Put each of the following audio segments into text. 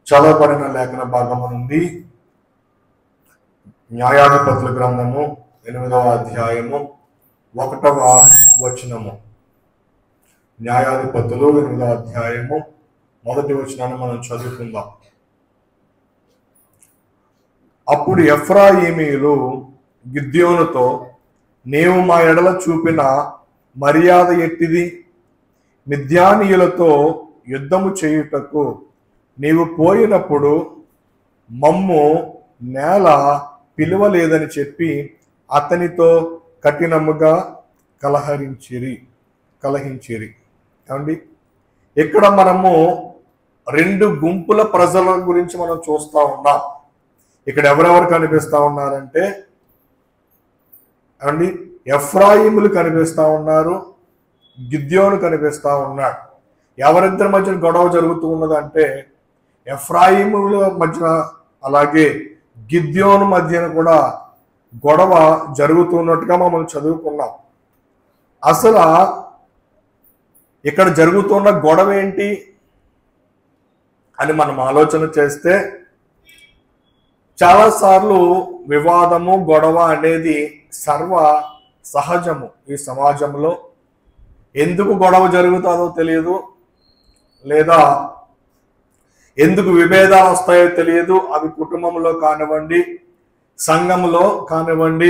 చదవబడిన లేఖన భాగము నుండి న్యాయాధిపతుల గ్రంథము 8వ అధ్యాయము 1వ వచనము. న్యాయాధిపతులు 8వ అధ్యాయము 1వ వచనాన్ని మనం చదువుకుందాం. అప్పుడు ఎఫ్రాయిమీయులు గిద్యోనుతో, నీవు మా ఎడల చూపిన మర్యాద ఎట్టిది? మిద్యానీయులతో యుద్ధము చేయుటకు నీవు పోయినప్పుడు మమ్ము నేల పిలువలేదని చెప్పి అతనితో కఠినముగా కలహించిరి. ఏమండి, ఇక్కడ మనము రెండు గుంపుల ప్రజల గురించి మనం చూస్తూ ఉన్నాం. ఇక్కడ ఎవరెవరు కనిపిస్తూ ఉన్నారంటే అండి, ఎఫ్రాయిములు కనిపిస్తూ ఉన్నారు, గిద్యోను కనిపిస్తూ ఉన్నాడు. ఎవరిద్దరి మధ్య గొడవ జరుగుతూ ఉన్నదంటే ఎఫ్రాయిముల మధ్యన అలాగే గిద్యోను మధ్యన కూడా గొడవ జరుగుతున్నట్టుగా మనం చదువుకున్నాం. అసలు ఇక్కడ జరుగుతున్న గొడవ ఏంటి అని మనం ఆలోచన చేస్తే చాలాసార్లు వివాదము గొడవ అనేది సర్వ సహజము. ఈ సమాజంలో ఎందుకు గొడవ జరుగుతుందో తెలియదు, లేదా ఎందుకు విభేదాలు వస్తాయో తెలియదు. అవి కుటుంబంలో కానివ్వండి, సంఘంలో కానివ్వండి,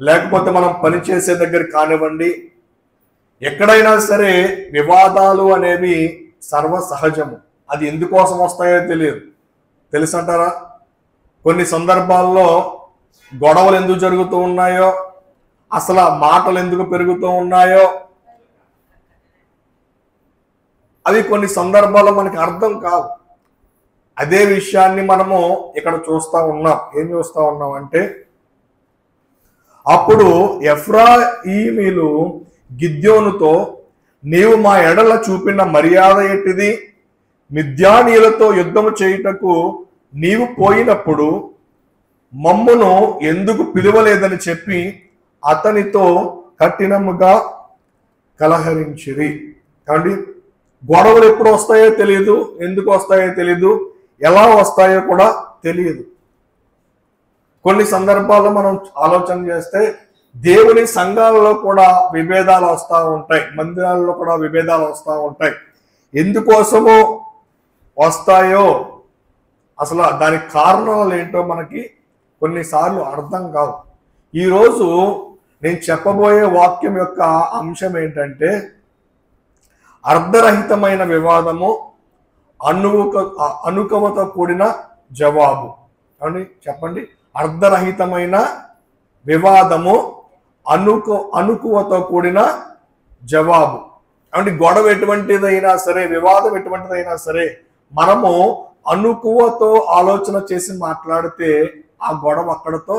లేకపోతే మనం పనిచేసే దగ్గర కానివ్వండి, ఎక్కడైనా సరే వివాదాలు అనేవి సర్వ సహజము. అది ఎందుకోసం వస్తాయో తెలియదు. తెలుసంటారా? కొన్ని సందర్భాల్లో గొడవలు ఎందుకు జరుగుతూ ఉన్నాయో, అసలు మాటలు ఎందుకు పెరుగుతూ ఉన్నాయో అవి కొన్ని సందర్భాల్లో మనకి అర్థం కావు. అదే విషయాన్ని మనము ఇక్కడ చూస్తూ ఉన్నాం. ఏం చూస్తూ ఉన్నాం అంటే, అప్పుడు ఎఫ్రాయిమీయులు గిద్యోనుతో, నీవు మా ఎడల చూపిన మర్యాద ఎట్టిది? మిద్యానీయులతో యుద్ధము చేయుటకు నీవు పోయినప్పుడు మమ్మును ఎందుకు పిలువలేదని చెప్పి అతనితో కఠినముగా కలహించిరి. కాబట్టి గొడవలు ఎప్పుడు వస్తాయో తెలియదు, ఎందుకు వస్తాయో తెలియదు, ఎలా వస్తాయో కూడా తెలియదు. కొన్ని సందర్భాల్లో మనం ఆలోచన చేస్తే దేవుని సంఘాలలో కూడా విభేదాలు వస్తూ ఉంటాయి, మందిరాల్లో కూడా విభేదాలు వస్తూ ఉంటాయి. ఎందుకోసమో వస్తాయో అసలు దానికి కారణాలు ఏంటో మనకి కొన్నిసార్లు అర్థం కావు. ఈరోజు నేను చెప్పబోయే వాక్యం యొక్క అంశం ఏంటంటే, అర్ధరహితమైన వివాదము, అనుకవతో కూడిన జవాబు. అని చెప్పండి. అర్ధరహితమైన వివాదము, అనుకువతో కూడిన జవాబు. అంటే గొడవ ఎటువంటిదైనా సరే, వివాదం ఎటువంటిదైనా సరే, మనము అనుకువతో ఆలోచన చేసి మాట్లాడితే ఆ గొడవ అక్కడతో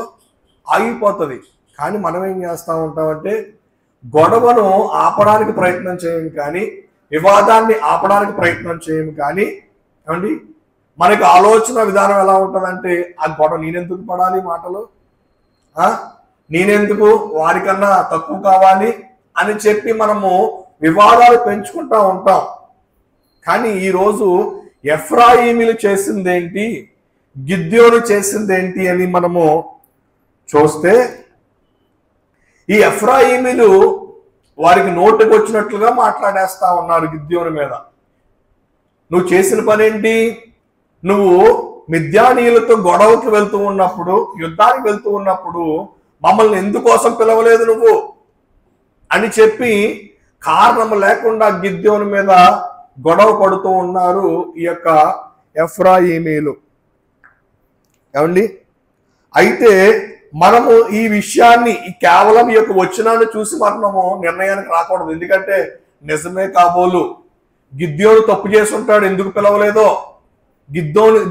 ఆగిపోతుంది. కానీ మనం ఏం చేస్తూ ఉంటామంటే, గొడవను ఆపడానికి ప్రయత్నం చేయము, కానీ వివాదాన్ని ఆపడానికి ప్రయత్నం చేయము. కానీ ఏమండి, మనకి ఆలోచన విధానం ఎలా ఉంటుందంటే, ఆ గొడవ నేనెందుకు పడాలి, మాటలు నేనెందుకు, వారికన్నా తక్కువ కావాలి అని చెప్పి మనము వివాదాలు పెంచుకుంటూ ఉంటాం. కానీ ఈరోజు ఎఫ్రాయిమీయులు చేసిందేంటి, గిద్యోను చేసిందేంటి అని మనము చూస్తే, ఈ ఎఫ్రాయిమీయులు వారికి నోటికి వచ్చినట్లుగా మాట్లాడేస్తా ఉన్నారు గిద్యోను మీద. నువ్వు చేసిన పనేంటి? నువ్వు మిద్యానీయులతో గొడవకి వెళ్తూ ఉన్నప్పుడు, యుద్ధానికి వెళ్తూ ఉన్నప్పుడు మమ్మల్ని ఎందుకోసం పిలవలేదు నువ్వు అని చెప్పి కారణం లేకుండా గిద్యోను మీద గొడవ పడుతూ ఉన్నారు ఈ యొక్క ఎఫ్రాయిమీయులు. ఏమండి, అయితే మనము ఈ విషయాన్ని కేవలం ఈ యొక్క వచనాన్ని చూసి మనము నిర్ణయానికి రాకూడదు. ఎందుకంటే నిజమే కాబోలు గిద్యోను తప్పు చేసి ఉంటాడు, ఎందుకు పిలవలేదో,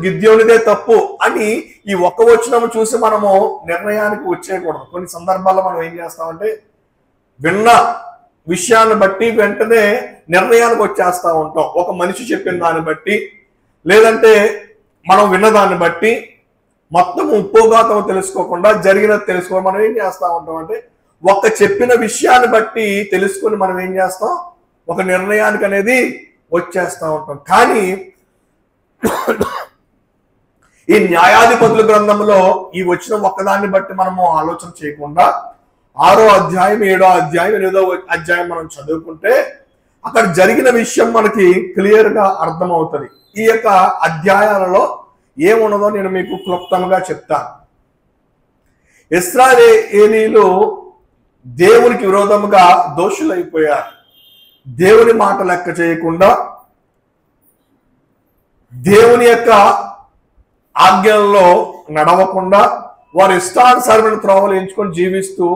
గిద్యోనిదే తప్పు అని ఈ ఒక్క వచనం చూసి మనము నిర్ణయానికి వచ్చేయకూడదు. కొన్ని సందర్భాల్లో మనం ఏం చేస్తామంటే, విన్న విషయాన్ని బట్టి వెంటనే నిర్ణయానికి వచ్చేస్తూ ఉంటాం. ఒక మనిషి చెప్పిన దాన్ని బట్టి, లేదంటే మనం విన్నదాన్ని బట్టి మొత్తం ఉపోగాతం తెలుసుకోకుండా, జరిగినది తెలుసుకోకుండా మనం ఏం చేస్తూ ఉంటాం అంటే, ఒక చెప్పిన విషయాన్ని బట్టి తెలుసుకొని మనం ఏం చేస్తాం, ఒక నిర్ణయానికి అనేది వచ్చేస్తూ ఉంటాం. కానీ ఈ న్యాయాధిపతుల గ్రంథంలో ఈ వచ్చిన ఒక్కదాన్ని బట్టి మనము ఆలోచన చేయకుండా 6వ అధ్యాయం 7వ అధ్యాయం 8వ అధ్యాయం మనం చదువుకుంటే అక్కడ జరిగిన విషయం మనకి క్లియర్ గా అర్థమవుతుంది. ఈ యొక్క అధ్యాయాలలో ఏమున్నదో నేను మీకు క్లుప్తంగా చెప్తాను. ఇశ్రాయేలీయులు దేవునికి విరోధముగా దోషులైపోయారు. దేవుని మాట లెక్క చేయకుండా దేవుని యొక్క ఆజ్ఞల్లో నడవకుండా వారు ఇష్టానుసారమైన త్రోవలు ఎంచుకొని జీవిస్తూ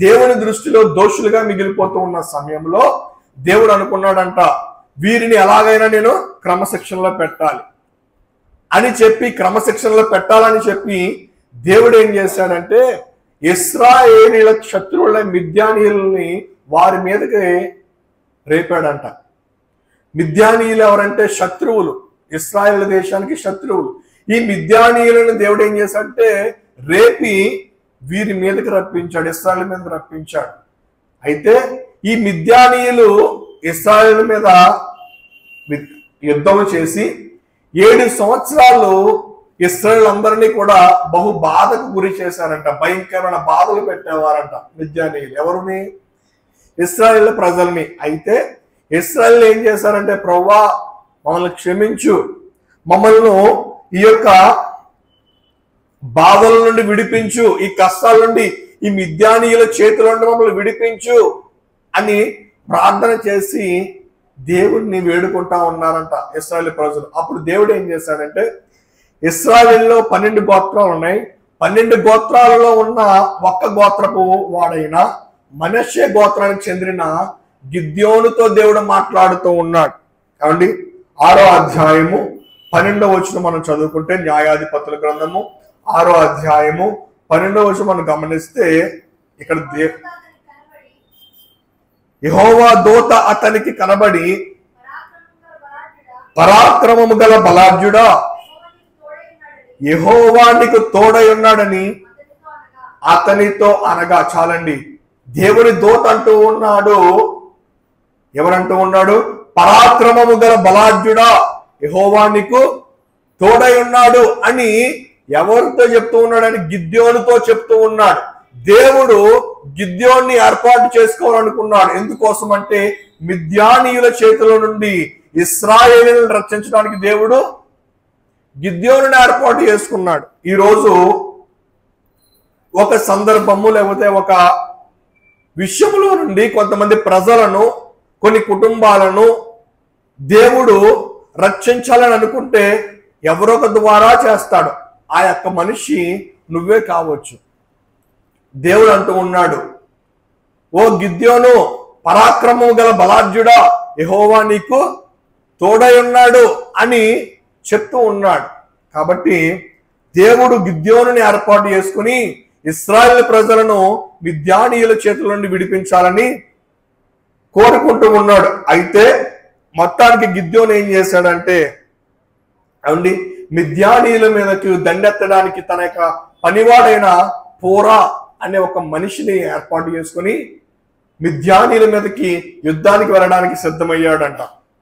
దేవుని దృష్టిలో దోషులుగా మిగిలిపోతూ ఉన్న సమయంలో దేవుడు అనుకున్నాడంట, వీరిని ఎలాగైనా నేను క్రమశిక్షణలో పెట్టాలి అని చెప్పి, క్రమశిక్షణలో పెట్టాలని చెప్పి దేవుడు ఏం చేశాడంటే ఇశ్రాయేలీయుల శత్రువుల మిద్యానీయుల్ని వారి మీదకి రేపాడంట. మిద్యానీయులు ఎవరంటే శత్రువులు, ఇశ్రాయేల్ దేశానికి శత్రువులు. ఈ మిద్యానీయులను దేవుడు ఏం చేశాడంటే రేపి వీరి మీదకి రప్పించాడు, ఇశ్రాయేల్ మీదకి రప్పించాడు. అయితే ఈ మిద్యానీయులు ఇశ్రాయేల్ మీద యుద్ధం చేసి 7 సంవత్సరాలు ఇశ్రాయేల్ అందరినీ కూడా బహు బాధకు గురి చేశారంట. భయంకరమైన బాధలు పెట్టేవారంట మిద్యానీయులు. ఎవరిని? ఇశ్రాయేల్ ప్రజల్ని. అయితే ఇశ్రాయేల్ ఏం చేశారంటే, ప్రభువా మమ్మల్ని క్షమించు, మమ్మల్ని ఈ యొక్క బాధల నుండి విడిపించు, ఈ కష్టాల నుండి, ఈ మిద్యానీయుల చేతుల నుండి మమ్మల్ని విడిపించు అని ప్రార్థన చేసి దేవుడిని వేడుకుంటా ఉన్నారంట ఇశ్రాయేల్ ప్రజలు. అప్పుడు దేవుడు ఏం చేశాడంటే, ఇశ్రాయేల్లో 12 గోత్రాలు ఉన్నాయి. 12 గోత్రాలలో ఉన్న ఒక్క గోత్రపు వాడైన మనష్షే గోత్రానికి చెందిన గిద్యోనుతో దేవుడు మాట్లాడుతూ ఉన్నాడు. కాబట్టి 6వ అధ్యాయము 12వ వచనం మనం చదువుకుంటే, న్యాయాధిపతుల గ్రంథము 6వ అధ్యాయము 12వ వచనం మనం గమనిస్తే ఇక్కడ యెహోవా దూత అతనికి కనబడి, పరాక్రమము గల బలాఢ్యుడా, యెహోవా నీకు తోడై ఉన్నాడని అతనితో అనగా. చాలండి, దేవుని దూత అంటూ ఉన్నాడు. ఎవరంటూ ఉన్నాడు? పరాక్రమము గల బలాఢ్యుడా, యెహోవా నీకు తోడై ఉన్నాడు అని ఎవరితో చెప్తూ ఉన్నాడని గిద్యోనుతో చెప్తూ ఉన్నాడు. దేవుడు గిద్యోన్ని ఏర్పాటు చేసుకోవాలనుకున్నాడు. ఎందుకోసం అంటే మిద్యానీయుల చేతుల నుండి ఇశ్రాయేలును రక్షించడానికి దేవుడు గిద్యోనుని ఏర్పాటు చేసుకున్నాడు. ఈరోజు ఒక సందర్భము లేకపోతే ఒక విషయంలో నుండి కొంతమంది ప్రజలను, కొన్ని కుటుంబాలను దేవుడు రక్షించాలని అనుకుంటే ఎవరొక ద్వారా చేస్తాడు. ఆ యొక్క మనిషి నువ్వే కావచ్చు. దేవుడు అంటూ ఉన్నాడు, ఓ గిద్యోను, పరాక్రమము గల బలాఢ్యుడా, యెహోవా నీకు తోడై ఉన్నాడు అని చెప్తూ ఉన్నాడు. కాబట్టి దేవుడు గిద్యోనుని ఏర్పాటు చేసుకుని ఇశ్రాయేల్ ప్రజలను మిద్యానీయుల చేతుల నుండి విడిపించాలని కోరుకుంటూ ఉన్నాడు. అయితే మొత్తానికి గిద్యోను ఏం చేశాడంటే, అవునండి, మిద్యానీయుల మీదకి దండెత్తడానికి తన యొక్క పనివాడైన పోరా అనే ఒక మనిషిని ఏర్పాటు చేసుకుని మిద్యానీయుల మీదకి యుద్ధానికి వెళ్ళడానికి సిద్ధమయ్యాడంట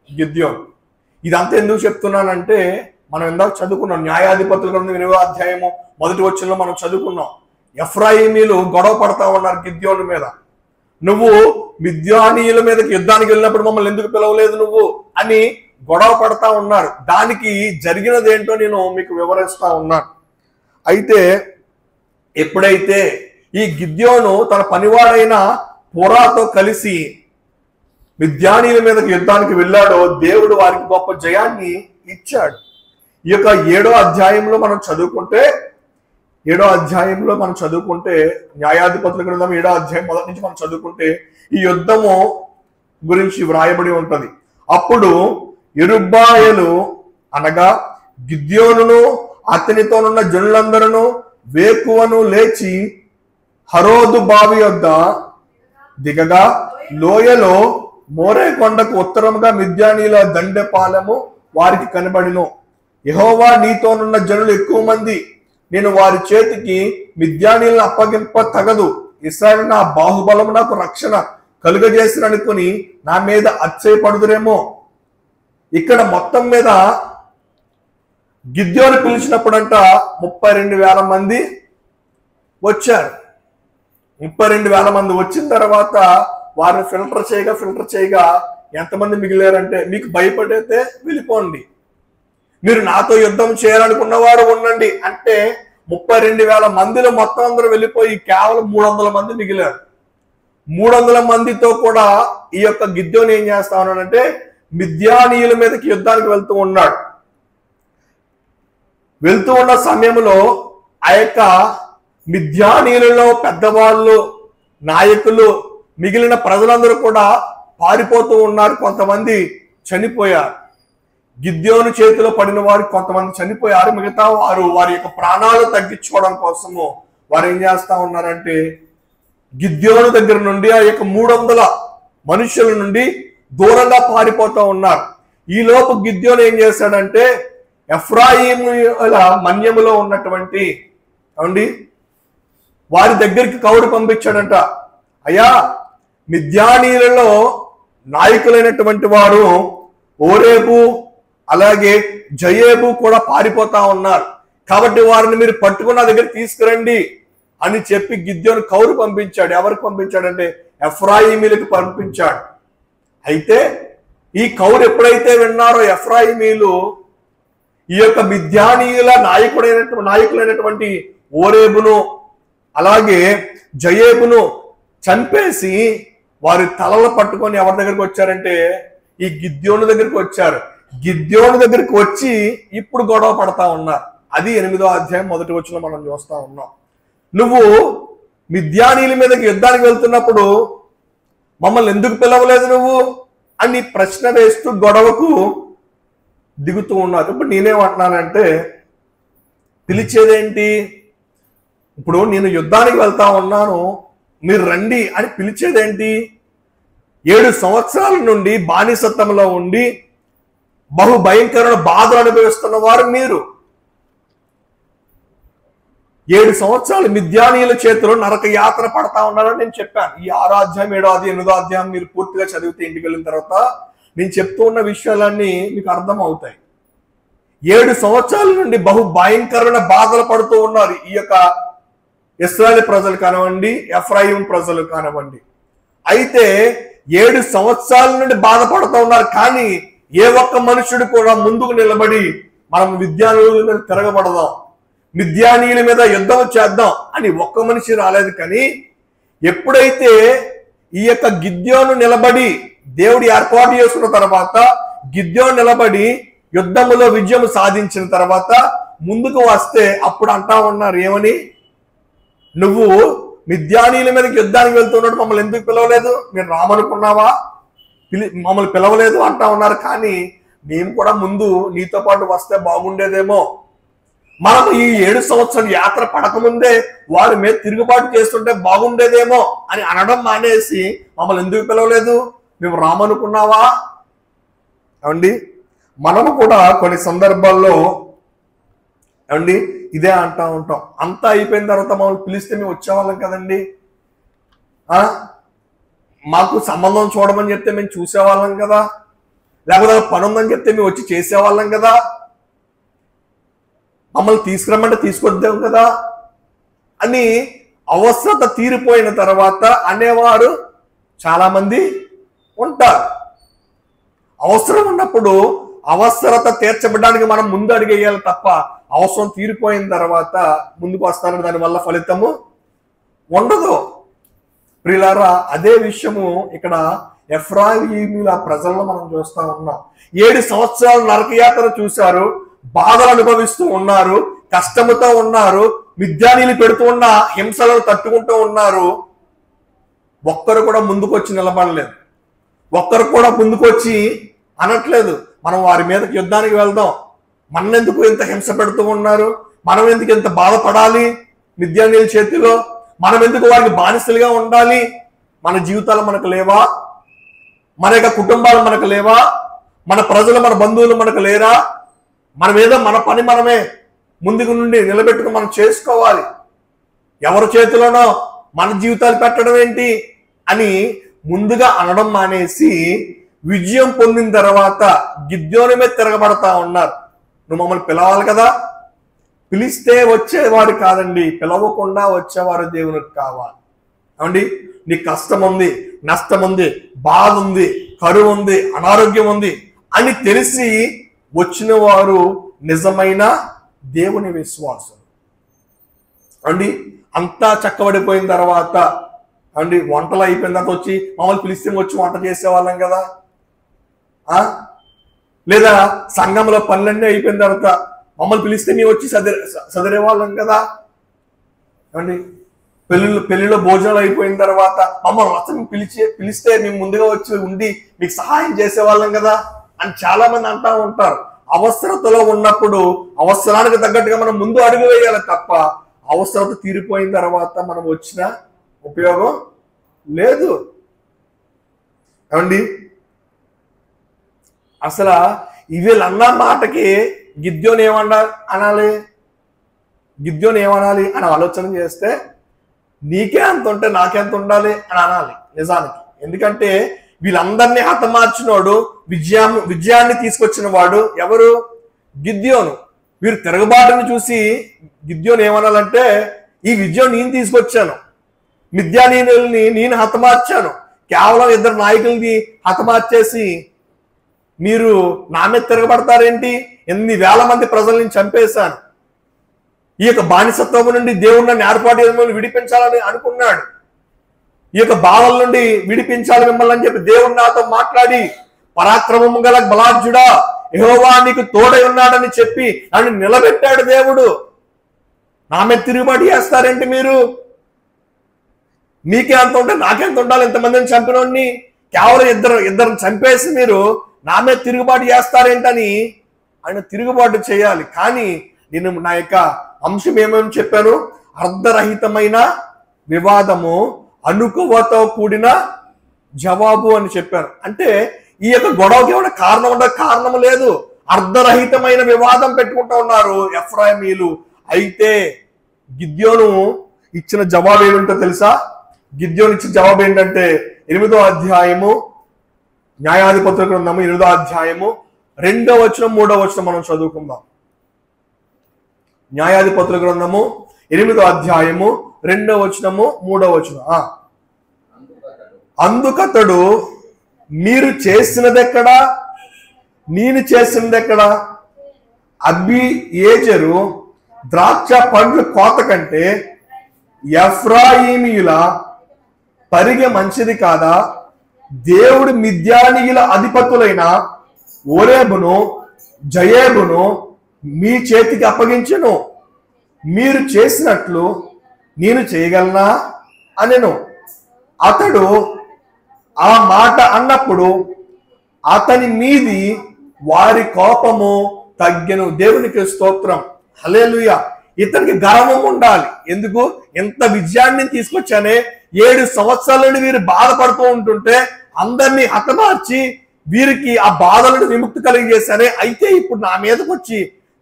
గిద్యోను. ఇదంతా ఎందుకు చెప్తున్నానంటే, మనం ఇందాక చదువుకున్నాం, న్యాయాధిపతుల గ్రంథం 8వ అధ్యాయము 1వ వచనంలో మనం చదువుకున్నాం. ఎఫ్రాయిమీలు గొడవ పడతా ఉన్నారు గిద్యోను మీద. నువ్వు మిద్యానీయుల మీదకి యుద్ధానికి వెళ్ళినప్పుడు మమ్మల్ని ఎందుకు పిలవలేదు నువ్వు అని గొడవ పడతా ఉన్నారు. దానికి జరిగినదేంటో నేను మీకు వివరిస్తా ఉన్నాను. అయితే ఎప్పుడైతే ఈ గిద్యోను తన పనివాడైన పోరాతో కలిసి మిద్యానీయుల మీదకి యుద్ధానికి వెళ్ళాడో దేవుడు వారికి గొప్ప జయాన్ని ఇచ్చాడు. ఈ యొక్క 7వ అధ్యాయంలో మనం చదువుకుంటే, 7వ అధ్యాయంలో మనం చదువుకుంటే, న్యాయాధిపతుల గ్రంథం 7వ అధ్యాయం మొదటి నుంచి మనం చదువుకుంటే ఈ యుద్ధము గురించి వ్రాయబడి ఉంటది. అప్పుడు యెరుబ్బయలు అనగా గిద్యోనును అతనితోనున్న జనులందరూ వేకువను లేచి హరోదు బావి యొద్ద దిగగా లోయలో మోరే కొండకు ఉత్తరముగా మిద్యానీయుల దండెపాలెము వారికి కనబడిను. యెహోవా నీతోనున్న జనులు ఎక్కువ మంది, నేను వారి చేతికి మిద్యానీయులను అప్పగింప తగదు. ఇశ్రాయేలు నా బాహుబలము నాకు రక్షణ కలుగజేసిననుకుని నా మీద అచ్చయపడుదురేమో. ఇక్కడ మొత్తం మీద గిద్యోను పిలిచినప్పుడంట 32,000 మంది వచ్చారు. 32,000 మంది వచ్చిన తర్వాత వారిని ఫిల్టర్ చేయగా ఎంతమంది మిగిలారంటే, మీకు భయపడితే వెళ్ళిపోండి, మీరు నాతో యుద్ధం చేయాలనుకున్న వారు ఉండండి అంటే 32,000 మందిలో మొత్తం అందరూ వెళ్ళిపోయి కేవలం 300 మంది మిగిలారు. 300 మందితో కూడా ఈ యొక్క గిద్యోను ఏం చేస్తా ఉన్నాడంటే మిద్యానీయుల మీదకి యుద్ధానికి వెళ్తూ ఉన్నాడు. వెళ్తూ ఉన్న సమయంలో ఆ యొక్క మిద్యానీయులలో పెద్దవాళ్ళు, నాయకులు, మిగిలిన ప్రజలందరూ కూడా పారిపోతూ ఉన్నారు. కొంతమంది చనిపోయారు. గిద్యోను చేతిలో పడిన వారు కొంతమంది చనిపోయారు. మిగతా వారు వారి యొక్క ప్రాణాలు తగ్గించుకోవడం కోసము వారు ఏం చేస్తా ఉన్నారంటే గిద్యోను దగ్గర నుండి ఆ యొక్క 300 మనుషుల నుండి దూరంగా పారిపోతూ ఉన్నారు. ఈ లోపు గిద్యోను ఏం చేశాడంటే ఎఫ్రాయిముల మన్యములో ఉన్నటువంటి వారి దగ్గరికి కౌరు పంపించాడంట. అయ్యా, మిద్యానీయులలో నాయకులైనటువంటి వారు ఓరేబు అలాగే జయేబు కూడా పారిపోతా ఉన్నారు, కాబట్టి వారిని మీరు పట్టుకున్న దగ్గర తీసుకురండి అని చెప్పి గిద్యోను కౌరు పంపించాడు. ఎవరికి పంపించాడంటే ఎఫ్రాయిమీలకు పంపించాడు. అయితే ఈ కౌరు ఎప్పుడైతే విన్నారో ఎఫ్రాయిమీలు ఈ యొక్క మిద్యానీయుల నాయకులైనటువంటి ఓరేబును అలాగే జయేబును చంపేసి వారి తలలు పట్టుకొని ఎవరి దగ్గరికి వచ్చారంటే ఈ గిద్యోను దగ్గరికి వచ్చారు. గిద్యోను దగ్గరికి వచ్చి ఇప్పుడు గొడవ పడతా ఉన్నారు. అది 8వ అధ్యాయం 1వ వచనం మనం చూస్తా ఉన్నాం. నువ్వు మిద్యానీయుల మీదకి యుద్ధానికి వెళ్తున్నప్పుడు మమ్మల్ని ఎందుకు పిలవలేదు నువ్వు అని ప్రశ్న వేస్తూ గొడవకు దిగుతూ ఉన్నారు. ఇప్పుడు నేనేమంటున్నానంటే పిలిచేదేంటి? ఇప్పుడు నేను యుద్ధానికి వెళ్తా ఉన్నాను, మీరు రండి అని పిలిచేదేంటి? 7 సంవత్సరాల నుండి బానిసత్వంలో ఉండి బహు భయంకరమైన బాధలు అనుభవిస్తున్న వారు మీరు. 7 సంవత్సరాలు మిద్యానీయుల చేతిలో నరక యాత్ర పడతా ఉన్నారని నేను చెప్పాను. ఈ 6వ అధ్యాయం 7వ అధ్యాయం 8వ అధ్యాయం మీరు పూర్తిగా చదివితే ఇంటికి వెళ్ళిన తర్వాత నేను చెప్తూ ఉన్న విషయాలన్నీ మీకు అర్థం అవుతాయి. 7 సంవత్సరాల నుండి బహు భయంకరమైన బాధలు పడుతూ ఉన్నారు ఈ యొక్క ఇశ్రాయేలు ప్రజలు కానివ్వండి, ఎఫ్రాయిం ప్రజలు కానివ్వండి. అయితే 7 సంవత్సరాల నుండి బాధపడుతూ ఉన్నారు, కానీ ఏ ఒక్క మనుషుడు కూడా ముందుకు నిలబడి మనం మిద్యానీయుల మీద తిరగబడదాం, మిద్యానీయుల మీద యుద్ధం చేద్దాం అని ఒక్క మనిషి రాలేదు. కానీ ఎప్పుడైతే ఈ యొక్క గిద్యోను నిలబడి దేవుడు ఏర్పాటు చేసుకున్న తర్వాత గిద్యోను నిలబడి యుద్ధములో విజయం సాధించిన తర్వాత ముందుకు వస్తే అప్పుడు అంటా ఉన్నారు ఏమని, నువ్వు మిద్యానీయుల మీదకి యుద్ధానికి వెళ్తున్నాడు, మమ్మల్ని ఎందుకు పిలవలేదు, మీరు రామనుకున్నావా, మమ్మల్ని పిలవలేదు అంటా ఉన్నారు. కానీ మేము కూడా ముందు నీతో పాటు వస్తే బాగుండేదేమో, మనం ఈ 7 సంవత్సరాల యాత్ర పడకముందే వారి మీద తిరుగుబాటు చేస్తుంటే బాగుండేదేమో అని అనడం మానేసి మమ్మల్ని ఎందుకు పిలవలేదు, మేము రామనుకున్నావా? ఏమండి, మనము కూడా కొన్ని సందర్భాల్లో ఏమండి ఇదే అంటా ఉంటాం. అంతా అయిపోయిన తర్వాత మమ్మల్ని పిలిస్తే మేము వచ్చేవాళ్ళం కదండి, మాకు సంబంధం చూడమని చెప్తే మేము చూసేవాళ్ళం కదా, లేకపోతే పని ఉందని చెప్తే మేము వచ్చి చేసేవాళ్ళం కదా, మమ్మల్ని తీసుకురమ్మంటే తీసుకొద్దాం కదా అని అవసరత తీరిపోయిన తర్వాత అనేవారు చాలా మంది ఉంటారు. అవసరం ఉన్నప్పుడు అవసరత తీర్చబడడానికి మనం ముందు అడిగేయాలి తప్ప అవసరం తీరిపోయిన తర్వాత ముందుకు వస్తానని దానివల్ల ఫలితము ఉండదు. ప్రియులారా, అదే విషయము ఇక్కడ ఎఫ్రాయిమీల ప్రజల్లో మనం చూస్తా ఉన్నాం. 7 సంవత్సరాలు నరకయాత్ర చూశారు, బాధలు అనుభవిస్తూ ఉన్నారు, కష్టముతో ఉన్నారు, మిద్యానీయులు పెడుతూ ఉన్న హింసలను తట్టుకుంటూ ఉన్నారు. ఒక్కరు కూడా ముందుకు వచ్చి నిలబడలేదు, ఒక్కరు కూడా ముందుకు వచ్చి అనట్లేదు మనం వారి మీదకి యుద్ధానికి వెళ్దాం, మనెందుకు ఇంత హింస పెడుతూ ఉన్నారు, మనం ఎందుకు ఇంత బాధపడాలి మిద్యానీయుల చేతిలో, మనం ఎందుకు వారికి బానిసలుగా ఉండాలి, మన జీవితాలు మనకు లేవా, మన యొక్క కుటుంబాలు మనకు లేవా, మన ప్రజలు మన బంధువులు మనకు లేరా, మన మీద మన పని మనమే ముందుకు నుండి నిలబెట్టుకుని మనం చేసుకోవాలి, ఎవరి చేతిలోనో మన జీవితాలు పెట్టడం ఏంటి అని ముందుగా అనడం మానేసి విజయం పొందిన తర్వాత గిద్యోను మీద తిరగబడతా ఉన్నారు. నువ్వు మమ్మల్ని పిలవాలి కదా. పిలిస్తే వచ్చేవారు కాదండి, పిలవకుండా వచ్చేవారు దేవునికి కావాలి. ఏమండి, నీకు కష్టం ఉంది, నష్టం ఉంది, బాధ ఉంది, కరువు ఉంది, అనారోగ్యం ఉంది అని తెలిసి వచ్చిన వారు నిజమైన దేవుని విశ్వాసం. అండి, అంతా చక్కబడిపోయిన తర్వాత అండి వంటలు అయిపోయిన తర్వాత వచ్చి మమ్మల్ని పిలిస్తే వచ్చి వంట చేసేవాళ్ళం కదా. లేదా సంఘంలో పనులన్నీ అయిపోయిన తర్వాత మమ్మల్ని పిలిస్తే మేము వచ్చి సదిరేవాళ్ళం కదా. అండి, పెళ్లిలో భోజనాలు అయిపోయిన తర్వాత మమ్మల్ని వస్త్రం పిలిస్తే మేము ముందుగా వచ్చి ఉండి మీకు సహాయం చేసేవాళ్ళం కదా అని చాలా మంది అంటా ఉంటారు. అవసరతలో ఉన్నప్పుడు అవసరానికి తగ్గట్టుగా మనం ముందు అడుగు వేయాలి తప్ప అవసరత తీరిపోయిన తర్వాత మనం వచ్చిన ఉపయోగం లేదు. ఏమండి, అసలు వీళ్ళన్న మాటకి గిద్యోను అనాలి అని ఆలోచన చేస్తే నీకే అంత ఉంటే నాకెంత ఉండాలి అని అనాలి నిజానికి. ఎందుకంటే వీళ్ళందరినీ హతమార్చినోడు, విజయాన్ని తీసుకొచ్చిన వాడు ఎవరు? గిద్యోను. వీరు తిరగబాటును చూసి గిద్యోను ఏమనాలంటే, ఈ విజయం నేను తీసుకొచ్చాను, మిద్యానీయుల్ని నేను హతమార్చాను, కేవలం 2 నాయకుల్ని హతమార్చేసి మీరు నా మీద తిరగబడతారేంటి? 8,000 మంది ప్రజల్ని చంపేశాను. ఈ యొక్క బానిసత్వం నుండి దేవుడు నన్ను ఏర్పాటు విడిపించాలని అనుకున్నాడు. ఈ యొక్క బాధల నుండి విడిపించాలి మిమ్మల్ని అని చెప్పి దేవుడు నాతో మాట్లాడి, పరాక్రమము గల బలాఢ్యుడా, యెహోవా నీకు తోడై ఉన్నాడని చెప్పి నన్ను నిలబెట్టాడు దేవుడు. నా మీద తిరుగుబాటు చేస్తారేంటి మీరు? మీకే అంత ఉంటే నాకెంత ఉండాలి? ఎంతమందిని చంపినోడిని కేవలం ఇద్దరు చంపేసి మీరు నా మీద తిరుగుబాటు చేస్తారేంటని ఆయన తిరుగుబాటు చేయాలి. కానీ నేను నా యొక్క అంశం ఏమేమి చెప్పాను? అర్ధరహితమైన వివాదము, అనుకువతో కూడిన జవాబు అని చెప్పాను. అంటే ఈ యొక్క గొడవకి ఏమైనా కారణం లేదు. అర్ధరహితమైన వివాదం పెట్టుకుంటూ ఉన్నారు ఎఫ్రాయిమీలు. అయితే గిద్యోను ఇచ్చిన జవాబు ఏమిటో తెలుసా? గిద్యోను ఇచ్చిన జవాబు ఏంటంటే 8వ అధ్యాయము, న్యాయాధిపతుల గ్రంథము 8వ అధ్యాయము 2వ వచనం 3వ వచనం మనం చదువుకుందాం. న్యాయాధిపతుల గ్రంథము 8వ అధ్యాయము 2వ వచనము 3వ వచనం. అందుకతడు, మీరు చేసినదెక్కడా, నేను చేసినదెక్కడా? అబీయేజరు ద్రాక్ష పండ్లు కోత కంటే ఎఫ్రాయిమీయుల పరిగె మంచిది కాదా? దేవుడు మిద్యానీయుల అధిపతులైన ఓరేబును జయేబును మీ చేతికి అప్పగించెను. మీరు చేసినట్లు నేను చేయగలనా అనెను. అతడు ఆ మాట అన్నప్పుడు అతని మీది వారి కోపము తగ్గెను. దేవునికి స్తోత్రం, హల్లెలూయా. ఇతనికి గర్వం ఉండాలి. ఎందుకు? ఎంత విజయాన్ని తీసుకొచ్చానే, 7 సంవత్సరాల నుండి వీరు బాధపడుతూ ఉంటుంటే అందరినీ హతమార్చి వీరికి ఆ బాధలను విముక్తి కలిగజేశానే. అయితే ఇప్పుడు నా మీదకి వచ్చి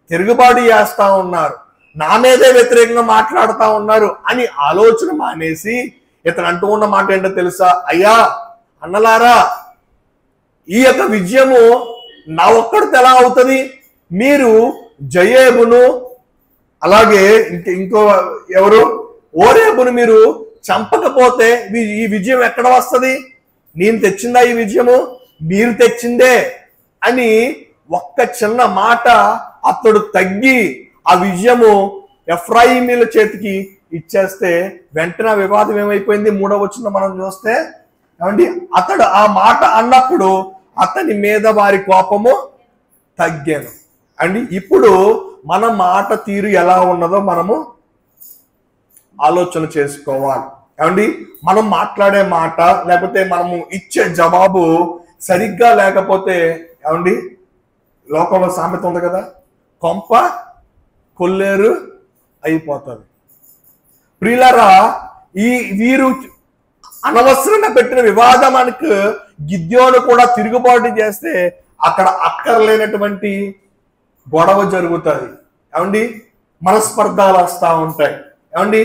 తిరుగుబాటు చేస్తా ఉన్నారు, నా మీదే వ్యతిరేకంగా మాట్లాడుతూ ఉన్నారు అని ఆలోచన మానేసి ఇతను అంటూ ఉన్న మాట ఏంటో తెలుసా? అయ్యా అన్నలారా, ఈ యొక్క విజయము నా ఒక్కడితో ఎలా అవుతుంది? మీరు జయేబును అలాగే ఇంకో ఎవరు ఓరేబును మీరు చంపకపోతే ఈ విజయం ఎక్కడ వస్తుంది? నేను తెచ్చిందా ఈ విజయము? మీరు తెచ్చిందే అని ఒక్క చిన్న మాట అతడు తగ్గి ఆ విజయము ఎఫ్రాయిమీల చేతికి ఇచ్చేస్తే వెంటనే వివాదం ఏమైపోయింది? 3వ వచనం మనం చూస్తే, ఏమండి, అతడు ఆ మాట అన్నప్పుడు అతని మీద వారి కోపము తగ్గాను. అండి, ఇప్పుడు మన మాట తీరు ఎలా ఉన్నదో మనము ఆలోచన చేసుకోవాలి. ఏమండి, మనం మాట్లాడే మాట లేకపోతే మనము ఇచ్చే జవాబు సరిగ్గా లేకపోతే, ఏమండి, లోకంలో సామెత ఉంది కదా, కొంప కొల్లేరు అయిపోతుంది. ప్రియులారా, వీరు అనవసరంగా పెట్టిన వివాదానికి గిద్యోను కూడా తిరుగుబాటు చేస్తే అక్కడ అక్కర్లేనటువంటి గొడవ జరుగుతుంది. ఏమండి, మనస్పర్ధాలు వస్తూ ఉంటాయి. ఏమండి,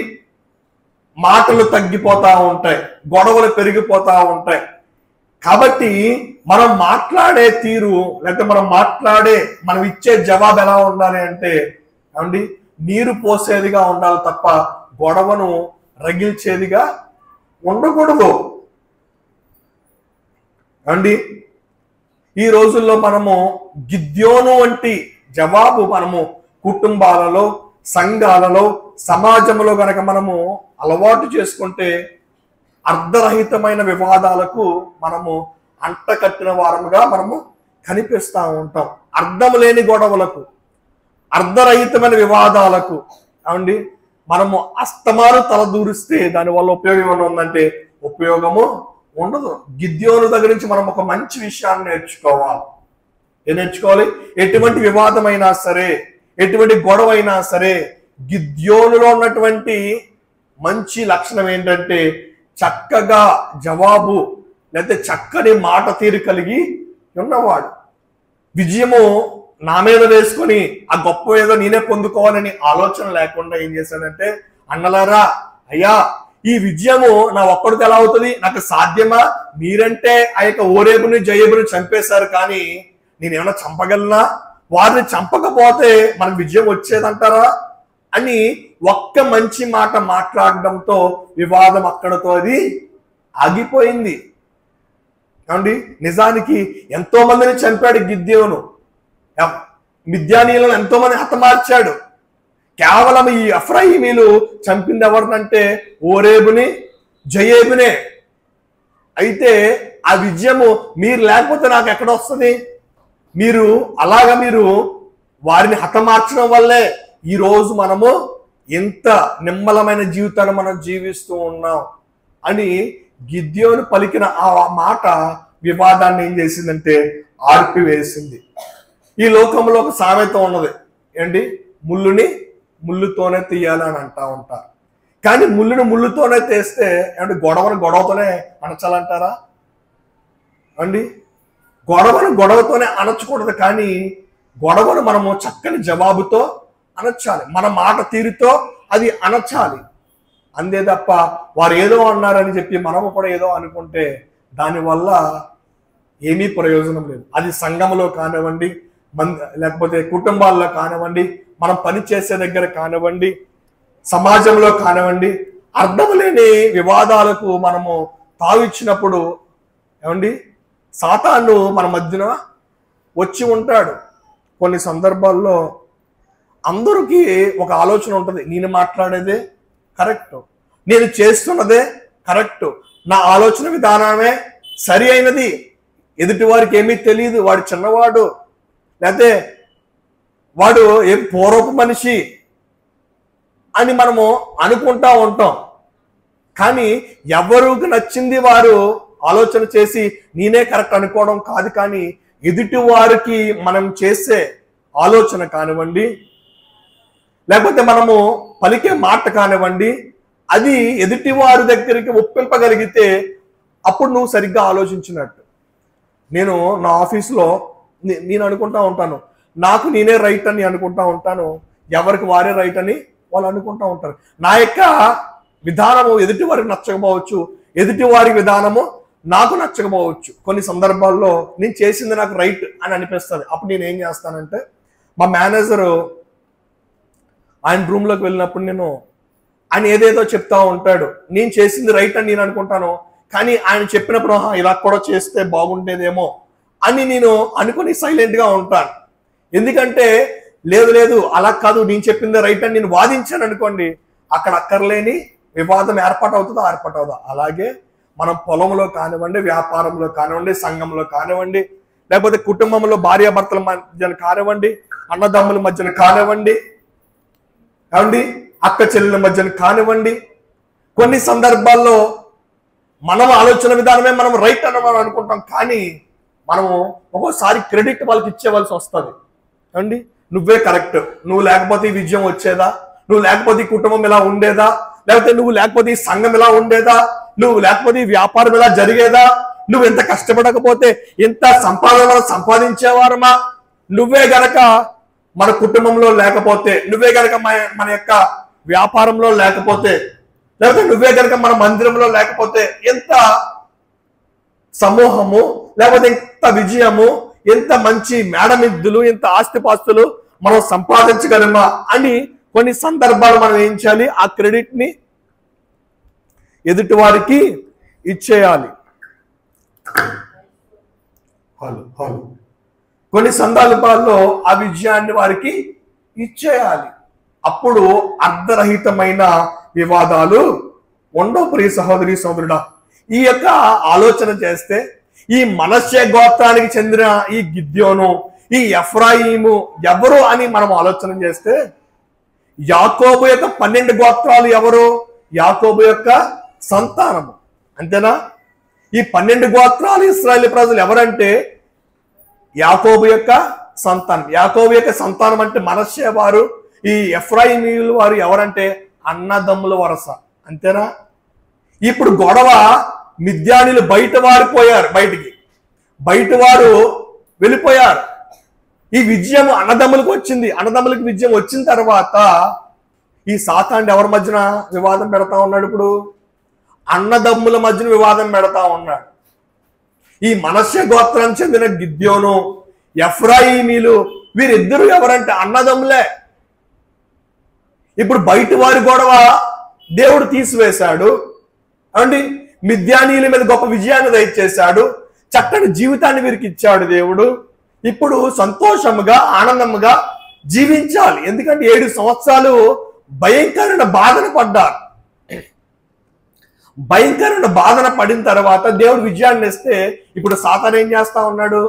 మాటలు తగ్గిపోతా ఉంటాయి, గొడవలు పెరిగిపోతా ఉంటాయి. కాబట్టి మనం మాట్లాడే తీరు, లేకపోతే మనం ఇచ్చే జవాబు ఎలా ఉండాలి అంటే ఏమండి, నీరు పోసేదిగా ఉండాలి తప్ప గొడవను రగిల్చేదిగా ఉండకూడదు అండి. ఈ రోజుల్లో మనము గిద్యోను వంటి జవాబు మనము కుటుంబాలలో, సంఘాలలో, సమాజంలో గనక మనము అలవాటు చేసుకుంటే అర్ధరహితమైన వివాదాలకు మనము అంటకట్టిన వారముగా మనము కనిపిస్తూ ఉంటాం. అర్థం లేని గొడవలకు, అర్ధరహితమైన వివాదాలకు అండి మనము అస్తమాను తలదూరిస్తే దానివల్ల ఉపయోగం ఏమైనా ఉందంటే ఉపయోగము ఉండదు. గిద్యోను దగ్గర నుంచి మనం ఒక మంచి విషయాన్ని నేర్చుకోవాలి. ఏం నేర్చుకోవాలి? ఎటువంటి వివాదమైనా సరే, ఎటువంటి గొడవ అయినా సరే, గిద్యోనులో ఉన్నటువంటి మంచి లక్షణం ఏంటంటే చక్కగా జవాబు లేకపోతే చక్కని మాట తీరు కలిగి ఉన్నవాడు. విజయము నా మీద వేసుకొని ఆ గొప్ప ఏదో నేనే పొందుకోవాలని ఆలోచన లేకుండా ఏం చేశాడంటే, అన్నలారా అయ్యా ఈ విజయము నా ఒక్కడికి ఎలా అవుతుంది, నాకు సాధ్యమా? మీరంటే ఆ యొక్క ఓరేబుని జయేబుని చంపేశారు, కానీ నేనేమన్నా చంపగలనా? వారిని చంపకపోతే మనకు విజయం వచ్చేదంటారా అని ఒక్క మంచి మాట మాట్లాడడంతో వివాదం అక్కడతో అది ఆగిపోయింది. ఏమండి, నిజానికి ఎంతో మందిని చంపాడు గిద్యోను. మిద్యానీయులను ఎంతో మంది హతమార్చాడు. కేవలం ఈ ఎఫ్రాయిమీలు చంపింది ఎవరినంటే ఓరేబుని, జయేబునే. అయితే ఆ విజయము మీరు లేకపోతే నాకు ఎక్కడ వస్తుంది? మీరు వారిని హతమార్చడం వల్లే ఈరోజు మనము ఎంత నిమ్మలమైన జీవితాన్ని మనం జీవిస్తూ ఉన్నాం అని గిద్యోను పలికిన ఆ మాట వివాదాన్ని ఏం చేసిందంటే ఆర్పివేసింది. ఈ లోకంలో ఒక సామెత ఉన్నది ఏంటి, ముళ్ళుని ముళ్ళుతోనే తీయాలి అని అంటా ఉంటారు. కానీ ముళ్ళుని ముళ్ళుతోనే తీస్తే ఏమంటే గొడవను గొడవతోనే అణచాలంటారా అండి? గొడవను గొడవతోనే అణచకూడదు, కానీ గొడవను మనము చక్కని జవాబుతో అనొచ్చాలి, మన మాట తీరుతో అది అనొచ్చాలి. అంతే తప్ప వారు ఏదో అన్నారని చెప్పి మనము కూడా ఏదో అనుకుంటే దానివల్ల ఏమీ ప్రయోజనం లేదు. అది సంఘంలో కానివ్వండి, లేకపోతే కుటుంబాల్లో కానివ్వండి, మనం పని చేసే దగ్గర కానివ్వండి, సమాజంలో కానివ్వండి, అర్థం లేని వివాదాలకు మనము తావిచ్చినప్పుడు ఏమండి సాతాను మన మధ్యన వచ్చి ఉంటాడు. కొన్ని సందర్భాల్లో అందరికీ ఒక ఆలోచన ఉంటుంది, నేను మాట్లాడేదే కరెక్ట్, నేను చేస్తున్నదే కరెక్ట్, నా ఆలోచన విధానమే సరి అయినది, ఎదుటి వారికి ఏమీ తెలియదు, వాడు చిన్నవాడు, లేకపోతే వాడు ఏం పూర్వపు మనిషి అని మనము అనుకుంటా ఉంటాం. కానీ ఎవరికి నచ్చింది వారు ఆలోచన చేసి నేనే కరెక్ట్ అనుకోవడం కాదు, కానీ ఎదుటి వారికి మనం చేసే ఆలోచన కానివ్వండి, లేకపోతే మనము పలికే మాట కానివ్వండి, అది ఎదుటి వారి దగ్గరికి ఒప్పింపగలిగితే అప్పుడు నువ్వు సరిగ్గా ఆలోచించినట్టు. నేను నా ఆఫీస్లో నేను అనుకుంటా ఉంటాను, నాకు నేనే రైట్ అని అనుకుంటా ఉంటాను, ఎవరికి వారే రైట్ అని వాళ్ళు అనుకుంటా ఉంటారు. నా యొక్క విధానము ఎదుటి వారికి నచ్చకపోవచ్చు, ఎదుటి వారి విధానము నాకు నచ్చకపోవచ్చు. కొన్ని సందర్భాల్లో నేను చేసింది నాకు రైట్ అని అనిపిస్తుంది. అప్పుడు నేను ఏం చేస్తానంటే, మా మేనేజరు ఆయన రూమ్లోకి వెళ్ళినప్పుడు ఆయన ఏదేదో చెప్తా ఉంటాడు, నేను చేసింది రైట్ అని నేను అనుకుంటాను, కానీ ఆయన చెప్పినప్పుడు ఇలా కూడా చేస్తే బాగుండేదేమో అని నేను అనుకుని సైలెంట్గా ఉంటాను. ఎందుకంటే లేదు అలా కాదు, నేను చెప్పింది రైట్ అని నేను వాదించాను అనుకోండి, అక్కడ అక్కర్లేని వివాదం ఏర్పాటు అవుతుందా? అలాగే మనం పొలంలో కానివ్వండి, వ్యాపారంలో కానివ్వండి, సంఘంలో కానివ్వండి, లేకపోతే కుటుంబంలో భార్యాభర్తల మధ్యన కానివ్వండి, అన్నదమ్ముల మధ్యన కానివ్వండి, ఏమండి అక్క చెల్లెల మధ్యన కానివ్వండి, కొన్ని సందర్భాల్లో మనం ఆలోచన విధానమే మనం రైట్ అని మనం అనుకుంటాం, కానీ మనము ఒక్కోసారి క్రెడిట్ వాళ్ళకి ఇచ్చేవలసి వస్తుంది. ఏమండి నువ్వే కరెక్ట్, నువ్వు లేకపోతే ఈ విజయం వచ్చేదా, నువ్వు లేకపోతే ఈ కుటుంబం ఇలా ఉండేదా, లేకపోతే నువ్వు లేకపోతే ఈ సంఘం ఇలా ఉండేదా, నువ్వు లేకపోతే ఈ వ్యాపారం ఇలా జరిగేదా, నువ్వు ఎంత కష్టపడకపోతే ఎంత సంపాదన సంపాదించేవారమా, నువ్వే గనక మన కుటుంబంలో లేకపోతే, నువ్వే గనక మన యొక్క వ్యాపారంలో లేకపోతే, లేకపోతే నువ్వే గనక మన మందిరంలో లేకపోతే ఎంత సమూహము, లేకపోతే ఇంత విజయము, ఎంత మంచి మేడమిద్దులు, ఇంత ఆస్తిపాస్తులు మనం సంపాదించగలమా అని కొన్ని సందర్భాలు మనం ఏం చేయాలి, ఆ క్రెడిట్ ని ఎదుటి వారికి ఇచ్చేయాలి. కొన్ని సందర్భాల్లో ఆ విజయాన్ని వారికి ఇచ్చేయాలి. అప్పుడు అర్ధరహితమైన వివాదాలు ఉండవు. ప్రియ సహోదరి సహోదరుడా, ఈ యొక్క ఆలోచన చేస్తే ఈ మనష్య గోత్రానికి చెందిన ఈ గిద్యోను, ఈ ఎఫ్రాయిము ఎవరు అని మనం ఆలోచన చేస్తే, యాకోబు యొక్క 12 గోత్రాలు ఎవరు? యాకోబు యొక్క సంతానము, అంతేనా? ఈ 12 గోత్రాలు ఇశ్రాయేలు ప్రజలు ఎవరంటే యాకోబు యొక్క సంతానం. యాకోబు యొక్క సంతానం అంటే మనష్య వారు, ఈ ఎఫ్రాయిమీయులు వారు ఎవరంటే అన్నదమ్ముల వరస, అంతేనా? ఇప్పుడు గొడవ మిద్యానీలు బయట వారిపోయారు, బయట వారు వెళ్ళిపోయారు. ఈ విజయం అన్నదమ్ములకు వచ్చింది. అన్నదమ్ములకు విజయం వచ్చిన తర్వాత ఈ సాతానుడు ఎవరి మధ్యన వివాదం పెడతా ఉన్నాడు? ఇప్పుడు అన్నదమ్ముల మధ్యన వివాదం పెడతా ఉన్నాడు. ఈ మనష్య గోత్రానికి చెందిన గిద్యోను, ఎఫ్రాయిమీలు వీరిద్దరూ ఎవరంటే అన్నదమ్ములే. ఇప్పుడు బయట వారి గొడవ దేవుడు తీసివేశాడు అండి. మిద్యానీయుల మీద గొప్ప విజయాన్ని దయచేశాడు, చక్కని జీవితాన్ని వీరికి ఇచ్చాడు దేవుడు. ఇప్పుడు సంతోషముగా ఆనందముగా జీవించాలి. ఎందుకంటే 7 సంవత్సరాలు భయంకరమైన బాధన పడ్డారు. భయంకరమైన బాధన పడిన తర్వాత దేవుడు విజయాన్ని ఇస్తే ఇప్పుడు సాతాను ఏం చేస్తా ఉన్నాడు?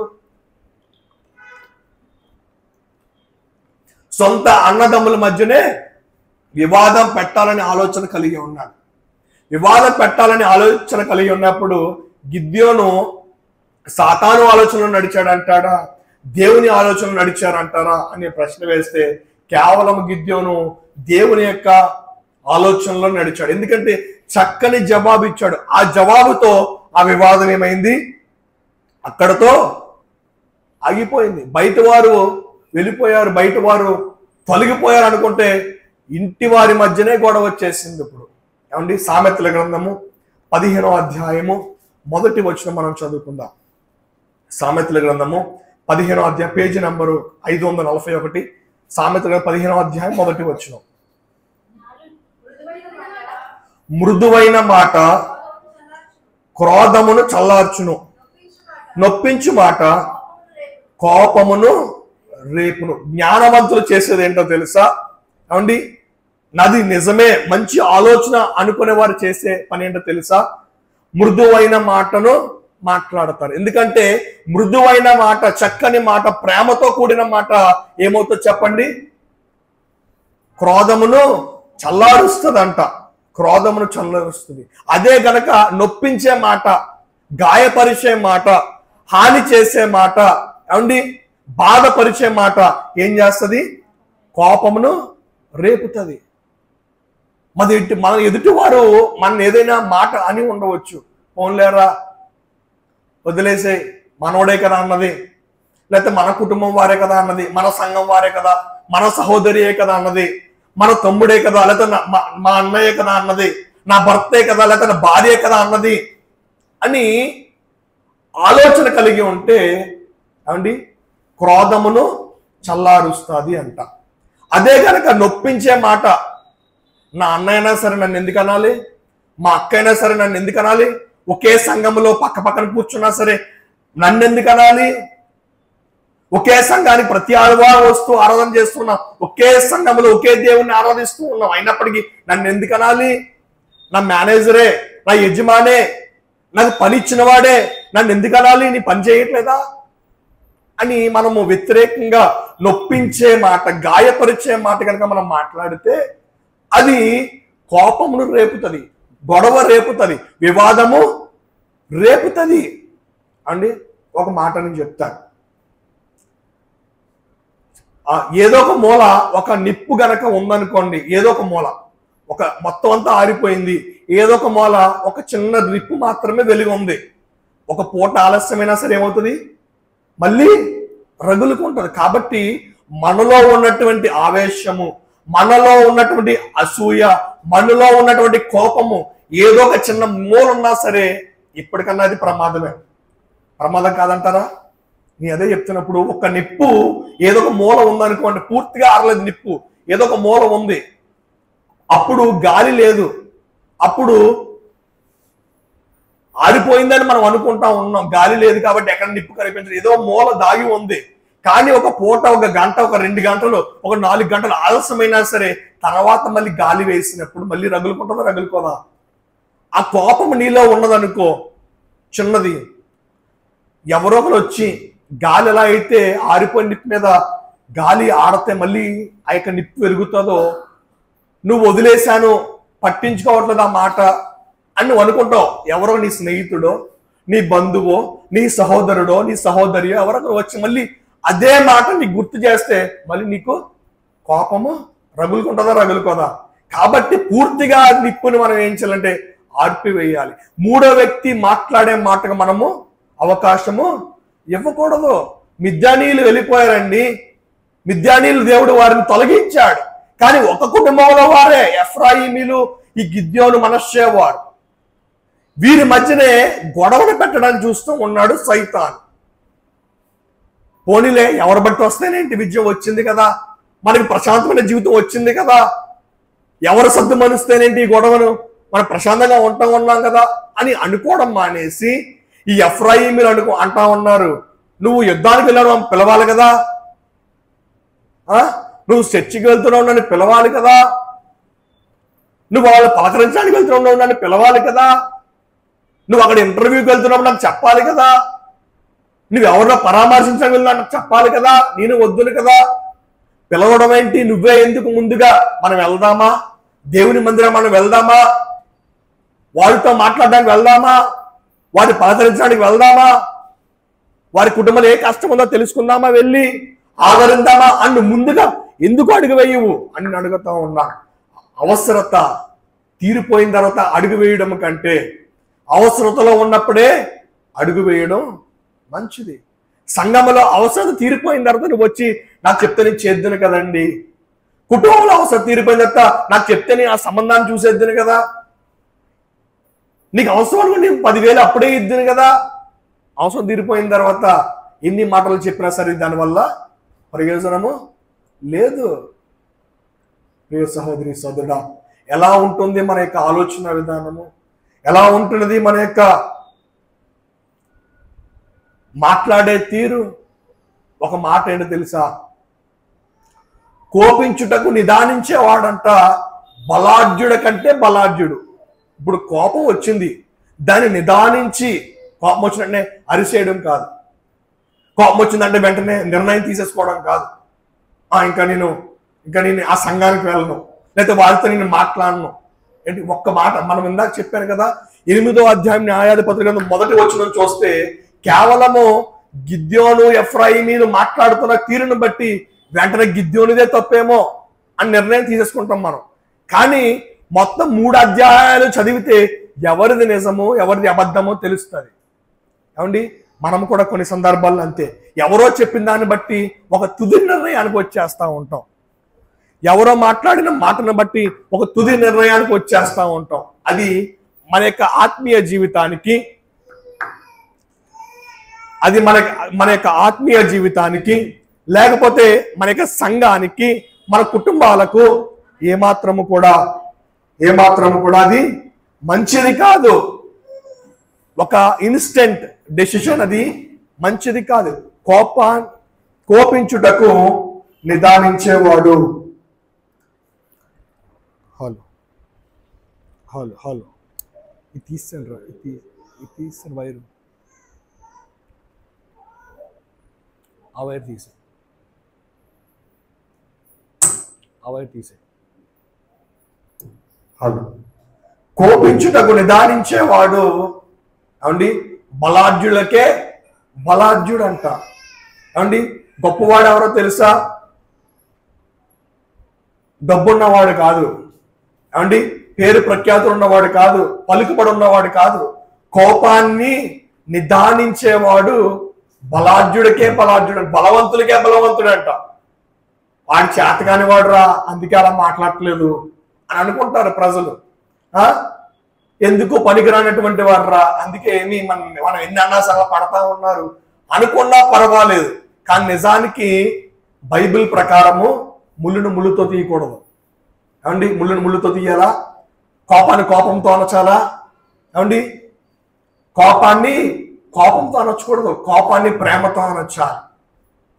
సొంత అన్నదమ్ముల మధ్యనే వివాదం పెట్టాలని ఆలోచన కలిగి ఉన్నాడు. వివాదం పెట్టాలని ఆలోచన కలిగి ఉన్నప్పుడు గిద్యోను సాతాను ఆలోచనలో నడిచాడంటాడా, దేవుని ఆలోచనలు నడిచారంటారా అనే ప్రశ్న వేస్తే కేవలం గిద్యోను దేవుని యొక్క ఆలోచనలో నడిచాడు. ఎందుకంటే చక్కని జవాబు ఇచ్చాడు. ఆ జవాబుతో ఆ వివాదం ఏమైంది? అక్కడతో ఆగిపోయింది. బయట వారు వెళ్ళిపోయారు, బయట వారు తొలగిపోయారు అనుకుంటే ఇంటి వారి మధ్యనే గొడవ వచ్చేసింది. ఇప్పుడు ఏమండి, సామెతల గ్రంథము 15వ అధ్యాయము 1వ వచనం మనం చదువుకుందాం. సామెతల గ్రంథము 15వ అధ్యాయం, పేజీ నంబరు 541. సామెతల గ్రంథం 15వ అధ్యాయం 1వ వచనం. మృదువైన మాట క్రోధమును చల్లార్చును, నొప్పించు మాట కోపమును రేపును. జ్ఞానవంతులు చేసేది ఏంటో తెలుసా? ఏమండి, నాది నిజమే, మంచి ఆలోచన అనుకునే వారు చేసే పని ఏంటో తెలుసా? మృదువైన మాటను మాట్లాడతారు. ఎందుకంటే మృదువైన మాట, చక్కని మాట, ప్రేమతో కూడిన మాట ఏమవుతుందో చెప్పండి? క్రోధమును చల్లారుస్తుందంట. క్రోధమును చల్లారుస్తుంది. అదే గనక నొప్పించే మాట, గాయపరిచే మాట, హాని చేసే మాట, ఏమండి బాధపరిచే మాట ఏం చేస్తుంది? కోపమును రేపుతుంది. మన ఎదుటివారు మన ఏదైనా మాట అని ఉండవచ్చు, పోన్లేరా వదిలేసే, మనోడే కదా అన్నది, లేకపోతే మన కుటుంబం వారే కదా అన్నది, మన సంఘం వారే కదా, మన సహోదరియే కదా అన్నది, మన తమ్ముడే కదా, లేకపోతే మా అన్నయ్యే కదా అన్నది, నా భర్తే కదా, లేకపోతే నా భార్యే కదా అన్నది అని ఆలోచన కలిగి ఉంటే ఏమండి క్రోధమును చల్లారుస్తుంది అంట. అదే కనుక నొప్పించే మాట, నా అన్నైనా సరే నన్ను ఎందుకు అనాలి, మా అక్క అయినా సరే నన్ను ఎందుకు అనాలి, ఒకే సంఘంలో పక్క పక్కన కూర్చున్నా సరే నన్ను ఎందుకు అనాలి, ఒకే సంఘానికి ప్రతి ఆదివారం వస్తూ ఆరాధన చేస్తున్నాం, ఒకే సంఘంలో ఒకే దేవుణ్ణి ఆరాధిస్తూ ఉన్నాం, అయినప్పటికీ నన్ను ఎందుకు అనాలి, నా మేనేజరే, నా యజమానే, నాకు పని ఇచ్చిన వాడే నన్ను ఎందుకు అనాలి, నీ పని చేయట్లేదా అని మనము వ్యతిరేకంగా నొప్పించే మాట, గాయపరిచే మాట కనుక మనం మాట్లాడితే అది కోపమును రేపుతుంది, గొడవ రేపుతుంది, వివాదము రేపుతుంది అండి. ఒక మాట నేను చెప్తాను. ఏదో ఒక మూల ఒక నిప్పు గనక ఉందనుకోండి, ఏదో ఒక మూల ఒక మొత్తం అంతా ఆరిపోయింది, ఏదో ఒక మూల ఒక చిన్న నిప్పు మాత్రమే వెలుగు ఉంది. ఒక పూట ఆలస్యమైనా సరే ఏమవుతుంది, మళ్ళీ రగులుకుంటుంది. కాబట్టి మనలో ఉన్నటువంటి ఆవేశము, మనలో ఉన్నటువంటి అసూయ, మనలో ఉన్నటువంటి కోపము ఏదో ఒక చిన్న మూలున్నా సరే ఇప్పటికన్నా అది ప్రమాదమే. ప్రమాదం కాదంటారా? నీ అదే చెప్తున్నప్పుడు ఒక నిప్పు ఏదో ఒక మూల ఉందనుకోండి, పూర్తిగా ఆరలేదు నిప్పు, ఏదో ఒక మూల ఉంది, అప్పుడు గాలి లేదు, అప్పుడు ఆరిపోయిందని మనం అనుకుంటా ఉన్నాం. గాలి లేదు కాబట్టి ఎక్కడ నిప్పు కనిపించదు, ఏదో మూల దాగి ఉంది. కానీ ఒక పూట, ఒక గంట, ఒక 2 గంటలు, ఒక 4 గంటలు ఆలస్యమైనా సరే తర్వాత మళ్ళీ గాలి వేసినప్పుడు మళ్ళీ రగులుకుంటుందా రగులుకోదా? ఆ కోపం నీలో ఉన్నదనుకో, చిన్నది, ఎవరో ఒకరు వచ్చి గాలి ఎలా అయితే ఆరిపోయిన నిప్పు మీద గాలి ఆడితే మళ్ళీ ఆ యొక్క నిప్పు వెలుగుతుందో, నువ్వు వదిలేశాను, పట్టించుకోవట్లేదు ఆ మాట అని నువ్వు అనుకుంటావు. ఎవరో నీ స్నేహితుడో, నీ బంధువో, నీ సహోదరుడో, నీ సహోదరియో ఎవరో వచ్చి మళ్ళీ అదే మాట నీకు గుర్తు చేస్తే మళ్ళీ నీకు కోపము రగులుకుంటుందా రగులుకోదా? కాబట్టి పూర్తిగా నిప్పుని మనం ఏం చేయాలంటే ఆర్పివేయాలి. మూడో వ్యక్తి మాట్లాడే మాటకు మనము అవకాశము ఇవ్వకూడదు. మిద్యానీయులు వెళ్ళిపోయారండి, మిద్యానీయులు దేవుడు వారిని తొలగించాడు. కానీ ఒక కుటుంబంలో వారే ఎఫ్రాయిమీలు, ఈ గిద్యోను, మనష్షే వారు, వీరి మధ్యనే గొడవలు పెట్టడానికి చూస్తూ ఉన్నాడు సైతాన్. పోనీలే, ఎవరు బట్టి వస్తేనేంటి, విజయం వచ్చింది కదా, మనకి ప్రశాంతమైన జీవితం వచ్చింది కదా, ఎవరు సర్దు మనుస్తేనేంటి ఈ గొడవను, మనం ప్రశాంతంగా ఉన్నాం కదా అని అనుకోవడం మానేసి ఈ ఎఫ్రాయిమీలు అంటా ఉన్నారు, నువ్వు యుద్ధానికి వెళ్ళడం పిలవాలి కదా, నువ్వు చర్చికి వెళ్తున్నావు నన్ను పిలవాలి కదా, నువ్వు వాళ్ళు పలకరించడానికి వెళ్తున్నావు నన్ను పిలవాలి కదా, నువ్వు అక్కడ ఇంటర్వ్యూకి వెళ్తున్నావు నాకు చెప్పాలి కదా, నువ్వు ఎవరినో పరామర్శించడానికి వెళ్తున్నా నాకు చెప్పాలి కదా, నేను వద్దును కదా, పిలవడం ఏంటి, నువ్వే ఎందుకు ముందుగా మనం వెళ్దామా, దేవుని మందిరం మనం వెళ్దామా, వారితో మాట్లాడడానికి వెళ్దామా, వారిని పలకరించడానికి వెళ్దామా, వారి కుటుంబంలో ఏ కష్టం ఉందో తెలుసుకుందామా, వెళ్ళి ఆదరిందామా అని ముందుగా ఎందుకు అడుగు వేయవు అని అడుగుతా ఉన్నా. అవసరత తీరిపోయిన తర్వాత అడుగు వేయడం కంటే అవసరతలో ఉన్నప్పుడే అడుగు వేయడం మంచిది. సంఘంలో అవసరత తీరిపోయిన తర్వాత నువ్వు వచ్చి నాకు చెప్తే నేను చేద్దును కదండి, కుటుంబంలో అవసరం తీరిపోయిన తర్వాత నాకు చెప్తే నేను ఆ సంబంధాన్ని చూసేద్దును కదా, నీకు అవసరం అనుకుంటే 10,000 అప్పుడే ఇద్దును కదా. అవసరం తీరిపోయిన తర్వాత ఎన్ని మాటలు చెప్పినా సరే దానివల్ల ప్రయోజనము లేదు. ప్రియ సహోదరి సోదరుడా, ఎలా ఉంటుంది మన యొక్క ఆలోచన విధానము, ఎలా ఉంటున్నది మన యొక్క మాట్లాడే తీరు? ఒక మాట ఏంటో తెలుసా, కోపించుటకు నిదానించేవాడంట బలాఢ్యుడ కంటే బలాఢ్యుడు. ఇప్పుడు కోపం వచ్చింది, దాన్ని నిదానించి, కోపం వచ్చినట్టే అరిసేయడం కాదు, కోపం వచ్చిందంటే వెంటనే నిర్ణయం తీసేసుకోవడం కాదు, ఇంకా నేను ఆ సంఘానికి వెళ్ళను, లేకపోతే వారితో నేను మాట్లాడను. ఏంటి ఒక్క మాట, మనం ఇందాక చెప్పాను కదా, 8వ అధ్యాయం న్యాయాధిపతుల గ్రంథం మొదటి వచనం చూస్తే కేవలము గిద్యోను ఎఫ్రాయిమీలు మాట్లాడుతున్న తీరును బట్టి వెంటనే గిద్యోనిదే తప్పేమో అని నిర్ణయం తీసేసుకుంటాం మనం. కానీ మొత్తం 3 అధ్యాయాలు చదివితే ఎవరిది నిజమో ఎవరిది అబద్ధమో తెలుస్తుంది. ఏమండి, మనం కూడా కొన్ని సందర్భాల్లో అంతే, ఎవరో చెప్పిన దాన్ని బట్టి ఒక తుది నిర్ణయానికి వచ్చేస్తూ ఉంటాం, ఎవరో మాట్లాడిన మాటను బట్టి ఒక తుది నిర్ణయానికి వచ్చేస్తూ ఉంటాం. అది మన యొక్క ఆత్మీయ జీవితానికి, మన యొక్క ఆత్మీయ జీవితానికి, లేకపోతే మన యొక్క సంఘానికి, మన కుటుంబాలకు ఏమాత్రము కూడా అది మంచిది కాదు. ఒక ఇన్స్టెంట్ డెసిషన్ అది మంచిది కాదు. కోపించుటకు నిదానించేవాడు. హలో ఇది తీసాను వైరు, ఆ వైర్ తీసే. కోపించుటకు నిదానించేవాడు ఏమండి బలాఢ్యులకే బలాఢ్యుడు అంట. ఏమండి గొప్పవాడు ఎవరో తెలుసా? డబ్బున్నవాడు కాదు, ఏమండి పేరు ప్రఖ్యాతులు ఉన్నవాడు కాదు, పలుకుబడి ఉన్నవాడు కాదు. కోపాన్ని నిదానించేవాడు బలాఢ్యుడికే బలాఢ్యుడు, బలవంతులకే బలవంతుడు అంట. వాడు చేతకాని వాడు రా, అందుకే అలా మాట్లాడట్లేదు అని అనుకుంటారు ప్రజలు. ఎందుకు పనికిరానటువంటి వారురా, అందుకే ఏమి మనం ఎన్ని అన్నాసార్లు పడతా ఉన్నారు అనుకున్నా పర్వాలేదు. కానీ నిజానికి బైబిల్ ప్రకారము ముళ్ళును ముళ్ళుతో తీయకూడదు. ఏమండి, ముళ్ళును ముళ్ళుతో తీయాలా? కోపాన్ని కోపంతో అనచాలా? ఏమండి, కోపాన్ని కోపంతో అనొచ్చకూడదు, కోపాన్ని ప్రేమతో అనొచ్చాలి.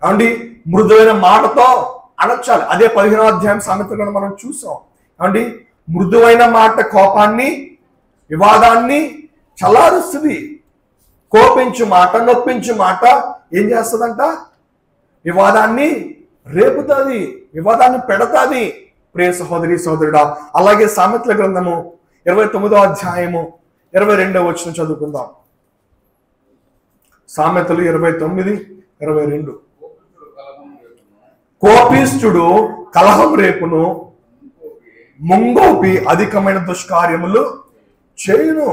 ఏమండి, మృదువైన మాటతో అనొచ్చాలి. అదే 15వ అధ్యాయం సామెతలను మనం చూసాం. ఏమండి, మృదువైన మాట కోపాన్ని, వివాదాన్ని చల్లారుస్తుంది. కోపించు మాట, నొప్పించు మాట ఏం చేస్తుందంట? వివాదాన్ని రేపుతుంది, వివాదాన్ని పెడతాది. ప్రియ సహోదరి సహోదరుడా, అలాగే సామెతల గ్రంథము 29వ అధ్యాయము 22వ వచనం చదువుకుందాం. సామెతలు 29:22. కోపిష్ఠుడు కలహం రేపును, ముంగోపి అధికమైన దుష్కార్యములు చేయును.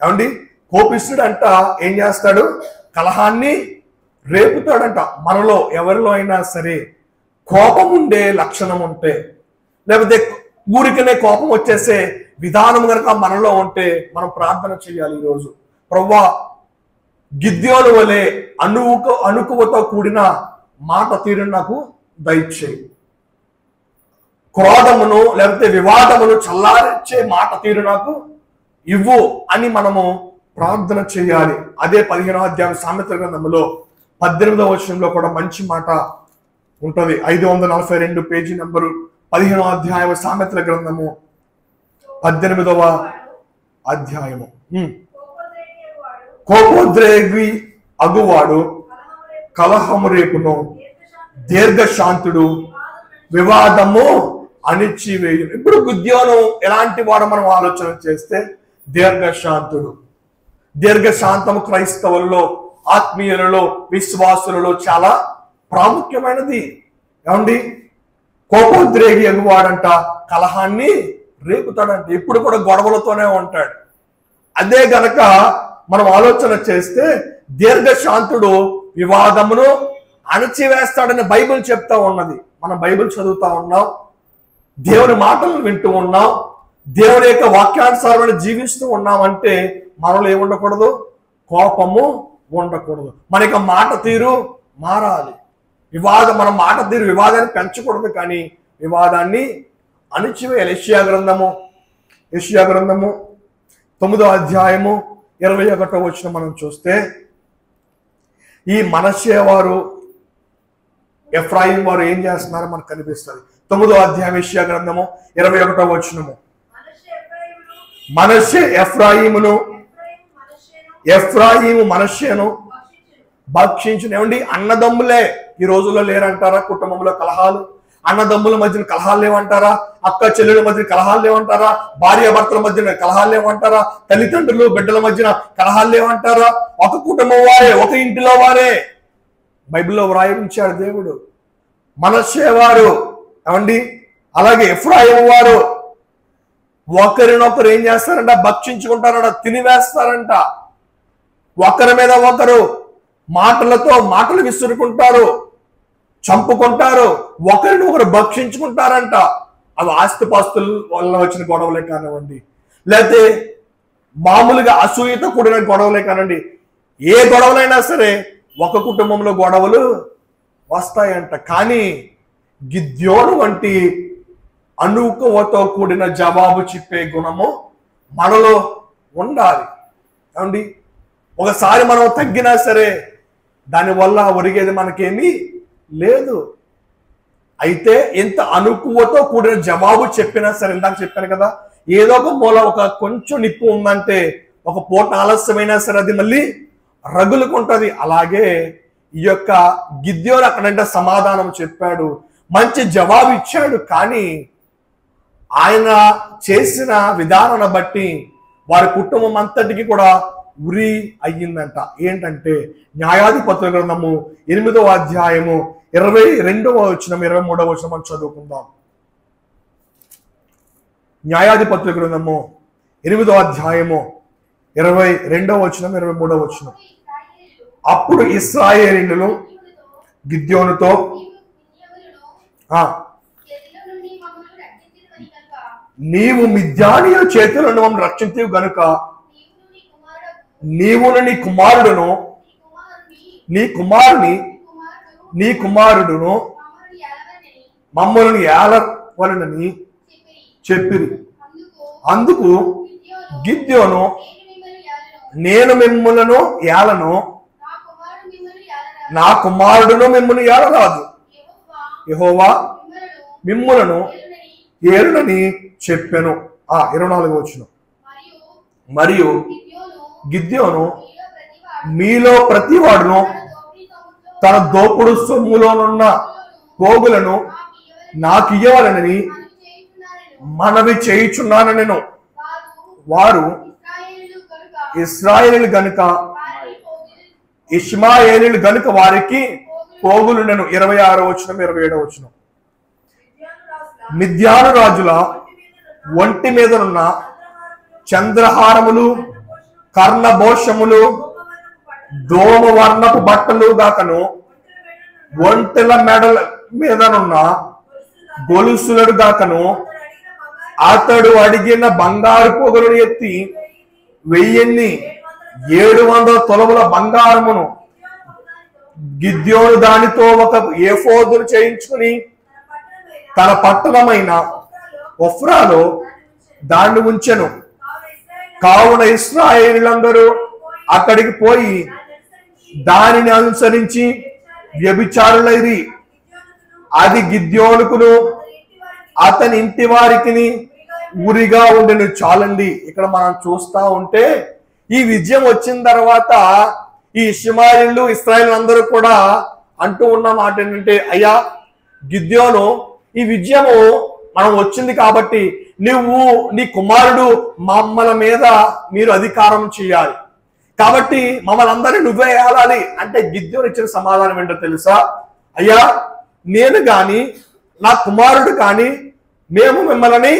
ఏమండి, కోపిష్ఠుడు అంట ఏం చేస్తాడు? కలహాన్ని రేపుతాడంట. మనలో ఎవరిలో అయినా సరే కోపం ఉండే లక్షణం ఉంటే, లేకపోతే ఊరికనే కోపం వచ్చేసే విధానం కనుక మనలో ఉంటే మనం ప్రార్థన చేయాలి ఈరోజు. ప్రభువా, గిద్యోను వలె అణుకువతో కూడిన మాట తీరు నాకు దయచేయి. క్రోధమును లేకపోతే వివాదమును చల్లారించే మాట తీరు నాకు ఇవ్వు అని మనము ప్రార్థన చేయాలి. అదే 15వ అధ్యాయం సామెతల గ్రంథంలో 18వ వచనంలో కూడా మంచి మాట ఉంటుంది. 542 పేజీ నెంబరు 15వ అధ్యాయం సామెతల గ్రంథము 18వ అధ్యాయము. కోపోద్రేగి అగువాడు కలహము రేపును, దీర్ఘశాంతుడు వివాదము అణిచివేయును. ఇప్పుడు గిద్యోను ఎలాంటి వాడు మనం ఆలోచన చేస్తే దీర్ఘశాంతుడు. దీర్ఘశాంతము క్రైస్తవుల్లో, ఆత్మీయులలో, విశ్వాసులలో చాలా ప్రాముఖ్యమైనది. ఏమండి, కోపోద్రేగి అగువాడంట కలహాన్ని రేపుతాడంట. ఇప్పుడు కూడా గొడవలతోనే ఉంటాడు. అదే గనక మనం ఆలోచన చేస్తే దీర్ఘశాంతుడు వివాదమును అణచివేస్తాడని బైబిల్ చెప్తా ఉన్నది. మనం బైబిల్ చదువుతా ఉన్నాం, దేవుని మాటలను వింటూ ఉన్నాం, దేవుని యొక్క వాక్యానుసారమైన జీవిస్తూ ఉన్నామంటే మనలో ఏముండకూడదు? కోపము ఉండకూడదు. మన యొక్క మాట తీరు మారాలి. మన మాట తీరు వివాదాన్ని పెంచకూడదు, కానీ వివాదాన్ని అణిచివేయాలి. యెషయా గ్రంథము 9వ అధ్యాయము 21వ వచనం మనం చూస్తే, ఈ మనష్షే వారు, ఎఫ్రాయిం వారు ఏం చేస్తున్నారో మనకు కనిపిస్తుంది. 9వ అధ్యాయం యెషయా గ్రంథము 21వ వచనము, మనష్షే ఎఫ్రాయిమును, ఎఫ్రాయిము మనష్షేను భక్షించును. ఏమండి, అన్నదమ్ములే ఈ రోజుల్లో లేరంటారా? కుటుంబంలో కలహాలు, అన్నదమ్ముల మధ్యన కలహాలు లేవంటారా? అక్క చెల్లెల మధ్యన కలహాలు లేవంటారా? భార్య భర్తల మధ్యన కలహాలు లేవంటారా? తల్లిదండ్రులు బిడ్డల మధ్యన కలహాలు లేవంటారా? ఒక కుటుంబం వారే, ఒక ఇంటిలో వారే బైబిల్లో వ్రాయించాడు దేవుడు. మనష్షే వారు, ఏమండి, అలాగే ఎఫ్రాయిం వారు ఒకరినొకరు ఏం చేస్తారంట? భక్షించుకుంటారంట, తినివేస్తారంట. ఒకరి మీద ఒకరు మాటలతో మాటలు విసురుకుంటారు, చంపుకుంటారు, ఒకరిని ఒకరు భక్షించుకుంటారంట. అవి ఆస్తిపాస్తుల వల్ల వచ్చిన గొడవలే కానివ్వండి, లేకపోతే మామూలుగా అసూయతో కూడిన గొడవలే కానివ్వండి, ఏ గొడవలైనా సరే ఒక కుటుంబంలో గొడవలు వస్తాయంట. కానీ గిద్యోను వంటి అణుకువతో కూడిన జవాబు చెప్పే గుణము మనలో ఉండాలి. ఏమండి, ఒకసారి మనం తగ్గినా సరే దానివల్ల ఒరిగేది మనకేమీ లేదు. అయితే ఎంత అణుకువతో కూడిన జవాబు చెప్పినా సరే, ఇందాక చెప్పాను కదా, ఏదో ఒక మూల ఒక కొంచెం నిప్పు ఉందంటే ఒక పూట ఆలస్యమైనా సరే అది మళ్ళీ రగులుకుంటది. అలాగే ఈ యొక్క గిద్యోను అక్కడంటే సమాధానం చెప్పాడు, మంచి జవాబు ఇచ్చాడు. కానీ ఆయన చేసిన విధానాన్ని బట్టి వారి కుటుంబం అంతటికి కూడా ఉరి అయ్యిందంట. ఏంటంటే న్యాయాధిపతుల గ్రంథము 8వ అధ్యాయము 22వ వచనం 23వ వచనం మనం చదువుకుందాం. న్యాయాధిపతుల గ్రంథము 8వ అధ్యాయము 22వ వచనం 23వ వచనం. అప్పుడు ఇశ్రాయేలీయులు గిద్యోనుతో, నీవు మిద్యానీయుల చేతులను మమ్మల్ని రక్షించేవు గనుక నీవును నీ కుమారుడును మమ్మల్ని ఏలవలెనని చెప్పిరి. అందుకు గిద్యోను, నేను మిమ్ములను ఏలను, నా కుమారుడును మిమ్మును ఏలరాదు. యెహోవా మిమ్ములను ఏలునని చెప్పెను. 24వ వచనం. మరియు గిద్యోను, మీలో ప్రతివాడును తన దోపుడు సొమ్ములోనున్న పోగులను నాకు ఇయ్యవలనని మనవి చేయుచున్నాను. నేను వారు ఇశ్రాయేలీయులు గనుక ఇష్మాయేలీయులు గనుక వారికి పోగులు నేను. 26వ వచనం 27వ వచనం. మిద్యాను రాజుల ఒంటి మీదనున్న చంద్రహారములు, కర్ణభోషములు, దోమవర్ణపు బట్టలు గాకను ఒంటెల మెడల మీదనున్న గొలుసులడు గాకను అతడు అడిగిన బంగారు పొగలను ఎత్తి 1700 తులముల బంగారమును గిద్యోను దానితో ఒక ఏఫోదును చేయించుకుని తన పట్టణమైన ఒఫ్రాలో దాన్ని ఉంచెను. కావున ఇశ్రాయేలీయులందరూ అక్కడికి పోయి దానిని అనుసరించి వ్యభిచారులైరి. అది గిద్యోనుకును అతని ఇంటి వారికి ఉరిగా ఉండెను. చాలండి. ఇక్కడ మనం చూస్తా ఉంటే ఈ విజయం వచ్చిన తర్వాత ఈ ఇష్మాయేలీయులు ఇశ్రాయేలీయులు అందరూ కూడా అంటూ ఉన్న మాట ఏంటంటే, అయ్యా గిద్యోను, ఈ విజయము మనం వచ్చింది కాబట్టి నువ్వు నీ కుమారుడు మమ్మల మీద మీరు అధికారం చేయాలి, కాబట్టి మమ్మల్ని అందరినీ నువ్వే ఏలాలి అంటే గిద్యోను ఇచ్చిన సమాధానం ఏంటో తెలుసా? అయ్యా, నేను గాని నా కుమారుడు కానీ మేము మిమ్మల్ని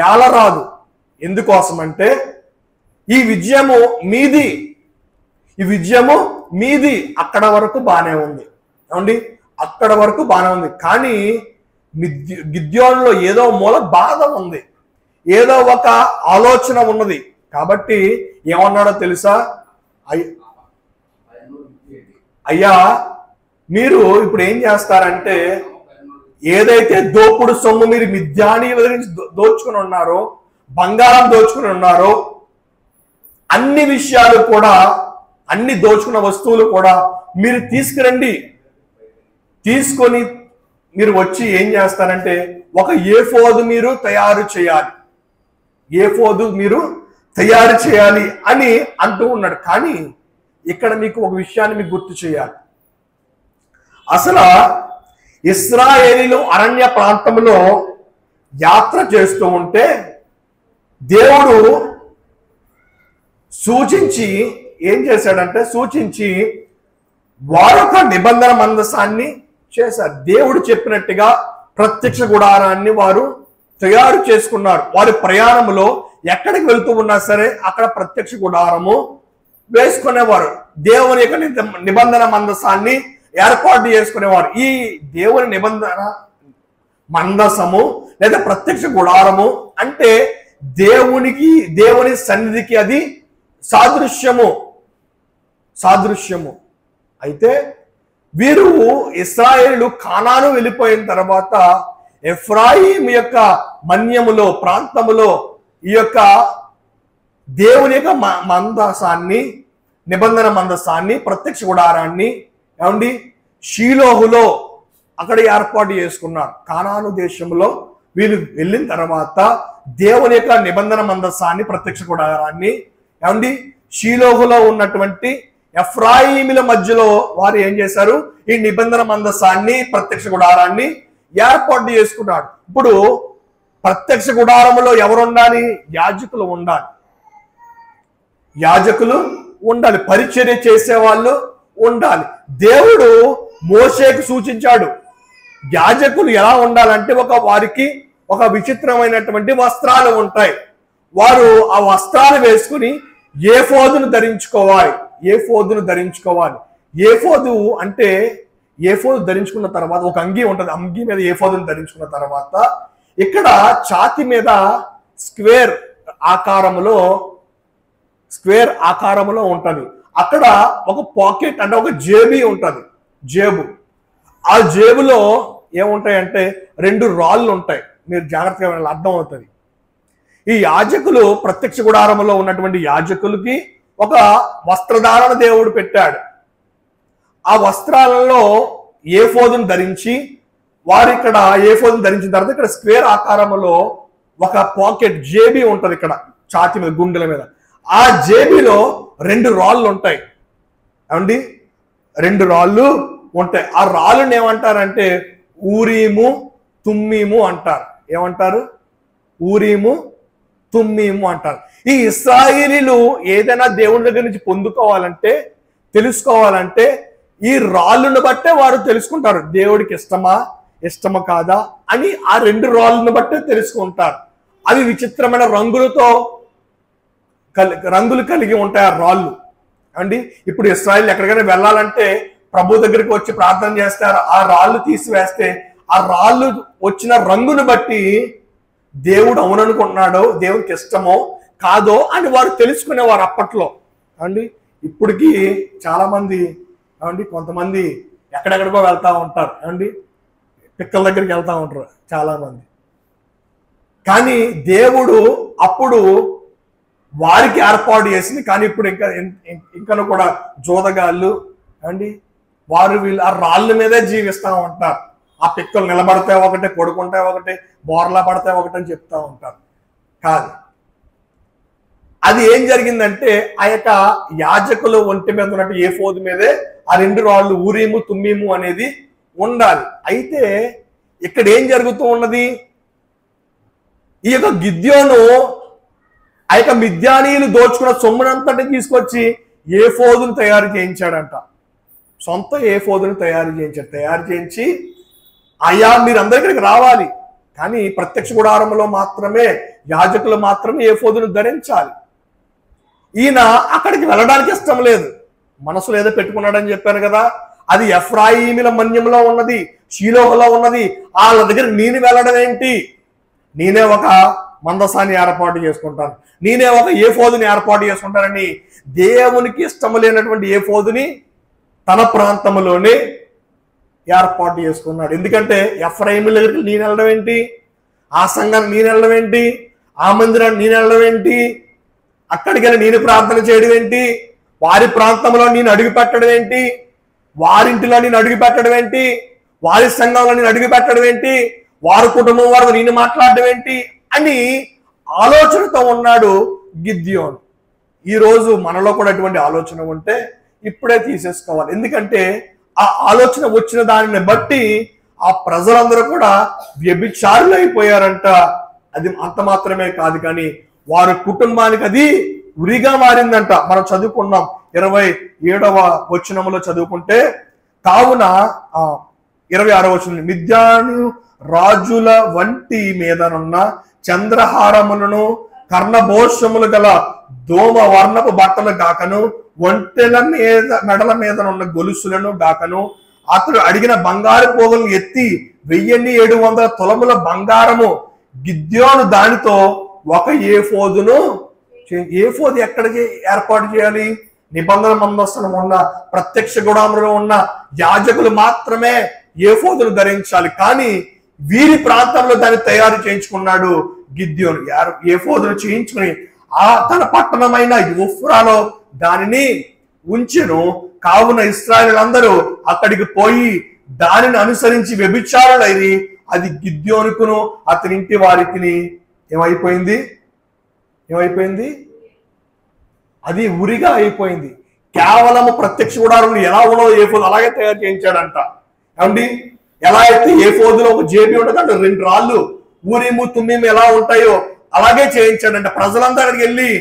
ఏలరాదు. ఎందుకోసమంటే ఈ విజయము మీది, ఈ విజయము మీది. అక్కడ వరకు బానే ఉంది ఏమండి, అక్కడ వరకు బానే ఉంది. కానీ గిద్యోనులో ఏదో మూల బాధ ఉంది, ఏదో ఒక ఆలోచన ఉన్నది. కాబట్టి ఏమన్నాడో తెలుసా? అయ్యా, మీరు ఇప్పుడు ఏం చేస్తారంటే ఏదైతే దోపుడు సొమ్ము మీరు మిద్యానీయుల నుంచి దోచుకుని ఉన్నారో, బంగారం దోచుకుని ఉన్నారో, అన్ని విషయాలు కూడా, అన్ని దోచుకున్న వస్తువులు కూడా మీరు తీసుకురండి. తీసుకొని మీరు వచ్చి ఏం చేస్తారంటే ఒక ఏఫోదు మీరు తయారు చేయాలి, ఏఫోదు మీరు తయారు చేయాలి అని అంటూ ఉన్నాడు. కానీ ఇక్కడ మీకు ఒక విషయాన్ని మీకు గుర్తు చేయాలి. అసలు ఇశ్రాయేలీయులు అరణ్య ప్రాంతంలో యాత్ర చేస్తూ ఉంటే దేవుడు సూచించి ఏం చేశాడంటే, సూచించి వారొక నిబంధన మందసాన్ని చేశారు. దేవుడు చెప్పినట్టుగా ప్రత్యక్ష గుడారాన్ని వారు తయారు చేసుకున్నారు. వారి ప్రయాణంలో ఎక్కడికి వెళ్తూ ఉన్నా సరే అక్కడ ప్రత్యక్ష గుడారము వేసుకునేవారు. దేవుని యొక్క నిబంధన మందసాన్ని ఏర్పాటు చేసుకునేవారు. ఈ దేవుని నిబంధన మందసము లేదా ప్రత్యక్ష గుడారము అంటే దేవుని సన్నిధికి అది సాదృశ్యము. అయితే వీరు ఇశ్రాయేలు కానాను వెళ్ళిపోయిన తర్వాత ఎఫ్రాయిం యొక్క మన్యములో ప్రాంతములో ఈ యొక్క దేవుని యొక్క మందసాన్ని, నిబంధన మందసాన్ని, ప్రత్యక్ష గుడారాన్ని ఏమండి షీలోహులో అక్కడ ఏర్పాటు చేసుకున్నారు. కానాను దేశంలో వీళ్ళు వెళ్ళిన తర్వాత దేవుని యొక్క నిబంధన మందసాన్ని, ప్రత్యక్ష గుడారాన్ని ఏమండి షీలోహులో ఉన్నటువంటి ఎఫ్రాయిముల మధ్యలో వారు ఏం చేశారు? ఈ నిబంధన మందసాన్ని, ప్రత్యక్ష గుడారాన్ని ఏర్పాటు చేసుకున్నాడు. ఇప్పుడు ప్రత్యక్ష గుడారములో ఎవరు ఉండాలి? యాజకులు ఉండాలి, యాజకులు ఉండాలి, పరిచర్య చేసేవాళ్ళు ఉండాలి. దేవుడు మోషేకు సూచించాడు యాజకులు ఎలా ఉండాలంటే వారికి ఒక విచిత్రమైనటువంటి వస్త్రాలు ఉంటాయి. వారు ఆ వస్త్రాలు వేసుకుని ఏఫోదును ధరించుకోవాలి. ఏఫోదు అంటే ఏఫోదు ధరించుకున్న తర్వాత ఒక అంగీ ఉంటుంది, అంగీ మీద ఏఫోదును ధరించుకున్న తర్వాత ఇక్కడ ఛాతి మీద స్క్వేర్ ఆకారములో ఉంటది. అక్కడ ఒక పాకెట్ అంటే ఒక జేబీ ఉంటది, జేబు. ఆ జేబులో ఏముంటాయంటే 2 రాళ్ళు ఉంటాయి. మీరు జాగ్రత్తగా అర్థం అవుతుంది. ఈ యాజకులు ప్రత్యక్ష గుడారంలో ఉన్నటువంటి యాజకులకి ఒక వస్త్రధారణ దేవుడు పెట్టాడు. ఆ వస్త్రాలలో ఏఫోదును ధరించి వారు ఇక్కడ ఏఫోదును ధరించిన తర్వాత ఇక్కడ స్క్వేర్ ఆకారంలో ఒక పాకెట్ జేబీ ఉంటది, ఇక్కడ ఛాతి మీద, గుండెల మీద. ఆ జేబీలో 2 రాళ్ళు ఉంటాయి అండి, 2 రాళ్ళు ఉంటాయి. ఆ రాళ్ళని ఏమంటారంటే ఊరీము తుమ్మీము అంటారు. ఏమంటారు? ఊరీము తుమ్మీము అంటారు. ఈ ఇశ్రాయేలీలు ఏదైనా దేవుని దగ్గర నుంచి పొందుకోవాలంటే, తెలుసుకోవాలంటే ఈ రాళ్ళను బట్టే వారు తెలుసుకుంటారు. దేవుడికి ఇష్టమా కాదా అని ఆ 2 రాళ్ళను బట్టే తెలుసుకుంటారు. అవి విచిత్రమైన రంగులు కలిగి ఉంటాయి ఆ రాళ్ళు అండి. ఇప్పుడు ఇశ్రాయేల్ ఎక్కడికైనా వెళ్ళాలంటే ప్రభు దగ్గరికి వచ్చి ప్రార్థన చేస్తారు. ఆ రాళ్ళు తీసివేస్తే ఆ రాళ్ళు వచ్చిన రంగును బట్టి దేవుడు అవుననుకుంటున్నాడో, దేవుడికి ఇష్టమో కాదో అని వారు తెలుసుకునేవారు అప్పట్లో అండి. ఇప్పటికీ చాలా మంది అండి, కొంతమంది ఎక్కడెక్కడికో వెళ్తా ఉంటారు అండి, పిక్కల దగ్గరికి వెళ్తా ఉంటారు చాలా మంది. కానీ దేవుడు అప్పుడు వారికి ఏర్పాటు చేసింది. కానీ ఇప్పుడు ఇంకా కూడా జోదగాళ్ళు అండి, వీళ్ళు ఆ రాళ్ళ మీదే జీవిస్తూ ఉంటారు. ఆ పిక్కలు నిలబడితే ఒకటే, పడుకుంటే ఒకటే, బోర్లా పడితే ఒకటే అని చెప్తా ఉంటారు. కాదు, అది ఏం జరిగిందంటే ఆ యొక్క యాజకులు ఒంటి మీద ఉన్నట్టు ఏఫోదు మీదే ఆ 2 రాళ్ళు ఊరీము తుమ్మీము అనేది ఉండాలి. అయితే ఇక్కడ ఏం జరుగుతూ ఉన్నది? ఈ యొక్క గిద్యోను ఆ యొక్క మిద్యానీయులు దోచుకున్న సొమ్మునంతటి తీసుకొచ్చి ఏఫోదును తయారు చేయించాడంట. సొంత ఏఫోదును తయారు చేయించి అయ్యా మీరందరి ఇక్కడికి రావాలి, కానీ ప్రత్యక్ష గుడారంలో మాత్రమే యాజకులు మాత్రమే ఏఫోదును ధరించాలి. ఈయన అక్కడికి వెళ్ళడానికి ఇష్టం లేదు, మనసులో ఏదో పెట్టుకున్నాడని చెప్పాను కదా. అది ఎఫ్రాయిమీల మన్యంలో ఉన్నది, షీలోహలో ఉన్నది. వాళ్ళ దగ్గర నేను వెళ్ళడం ఏంటి? నేనే ఒక మందసాన్ని ఏర్పాటు చేసుకుంటాను, నేనే ఒక ఏఫోదుని ఏర్పాటు చేసుకుంటానని దేవునికి ఇష్టం లేనటువంటి ఏఫోదుని తన ప్రాంతంలోనే ఏర్పాటు చేసుకున్నాడు. ఎందుకంటే ఎఫ్రాయిమీల దగ్గరికి నేను వెళ్ళడం ఏంటి? ఆ సంఘాన్ని నేను వెళ్ళడం ఏంటి? ఆ మందిరాన్ని నేను వెళ్ళడం ఏంటి? అక్కడికి వెళ్ళి నేను ప్రార్థన చేయడం ఏంటి? వారి ప్రాంతంలో నేను అడుగు పెట్టడం ఏంటి? వారింటిలో నేను అడుగు పెట్టడం ఏంటి? వారి సంఘంలో నేను అడుగు పెట్టడం ఏంటి? వారి కుటుంబం వారు నేను మాట్లాడడం ఏంటి అని ఆలోచనతో ఉన్నాడు గిద్యోను. ఈరోజు మనలో కూడా అటువంటి ఆలోచన ఉంటే ఇప్పుడే తీసేసుకోవాలి. ఎందుకంటే ఆ ఆలోచన వచ్చిన దానిని బట్టి ఆ ప్రజలందరూ కూడా వ్యభిచారులు అయిపోయారంట. అది అంత మాత్రమే కాదు, కానీ వారి కుటుంబానికి అది ఉరిగా మారిందంట. మనం చదువుకున్నాం 27వ వచనంలో చదువుకుంటే, కావున 26వ వచనం, మిద్యాను రాజుల వంటి మీదనున్న చంద్రహారములను కర్ణభోషములు గల దోమ వర్ణపు బట్టలు గాకను, ఒంటెల మీద మెడల మీదనున్న గొలుసులను గాకను, అతడు అడిగిన బంగారు పోగులను ఎత్తి 1700 తులముల బంగారము గిద్యోను దానితో ఒక ఏఫోదును. ఏఫోదు ఎక్కడికి ఏర్పాటు చేయాలి? నిబంధన మందస్థం ఉన్న ప్రత్యక్ష గుడారంలో ఉన్న యాజకులు మాత్రమే ఏఫోదును ధరించాలి. కానీ వీరి ప్రాంతంలో దాన్ని తయారు చేయించుకున్నాడు గిద్యోను. ఏఫోదును చేయించుకుని తన పట్టణమైన యూఫ్రాలో దానిని ఉంచెను. కావున ఇశ్రాయేలీయులందరూ అక్కడికి పోయి దానిని అనుసరించి వ్యభిచారులైరి అది గిద్యోనుకును అతని ఇంటి వారికి ఏమైపోయింది? అది ఉరిగా అయిపోయింది. కేవలము ప్రత్యక్ష గుడారంలో ఎలా ఉన్నదో ఏఫోదు అలాగే తయారు చేయించాడంట. ఏమండి, ఎలా అయితే ఏఫోదులో ఒక జేబీ ఉంటుందంటే 2 రాళ్ళు ఊరీము తుమ్మీము ఎలా ఉంటాయో అలాగే చేయించాడంట. ప్రజలంతా అక్కడికి వెళ్ళి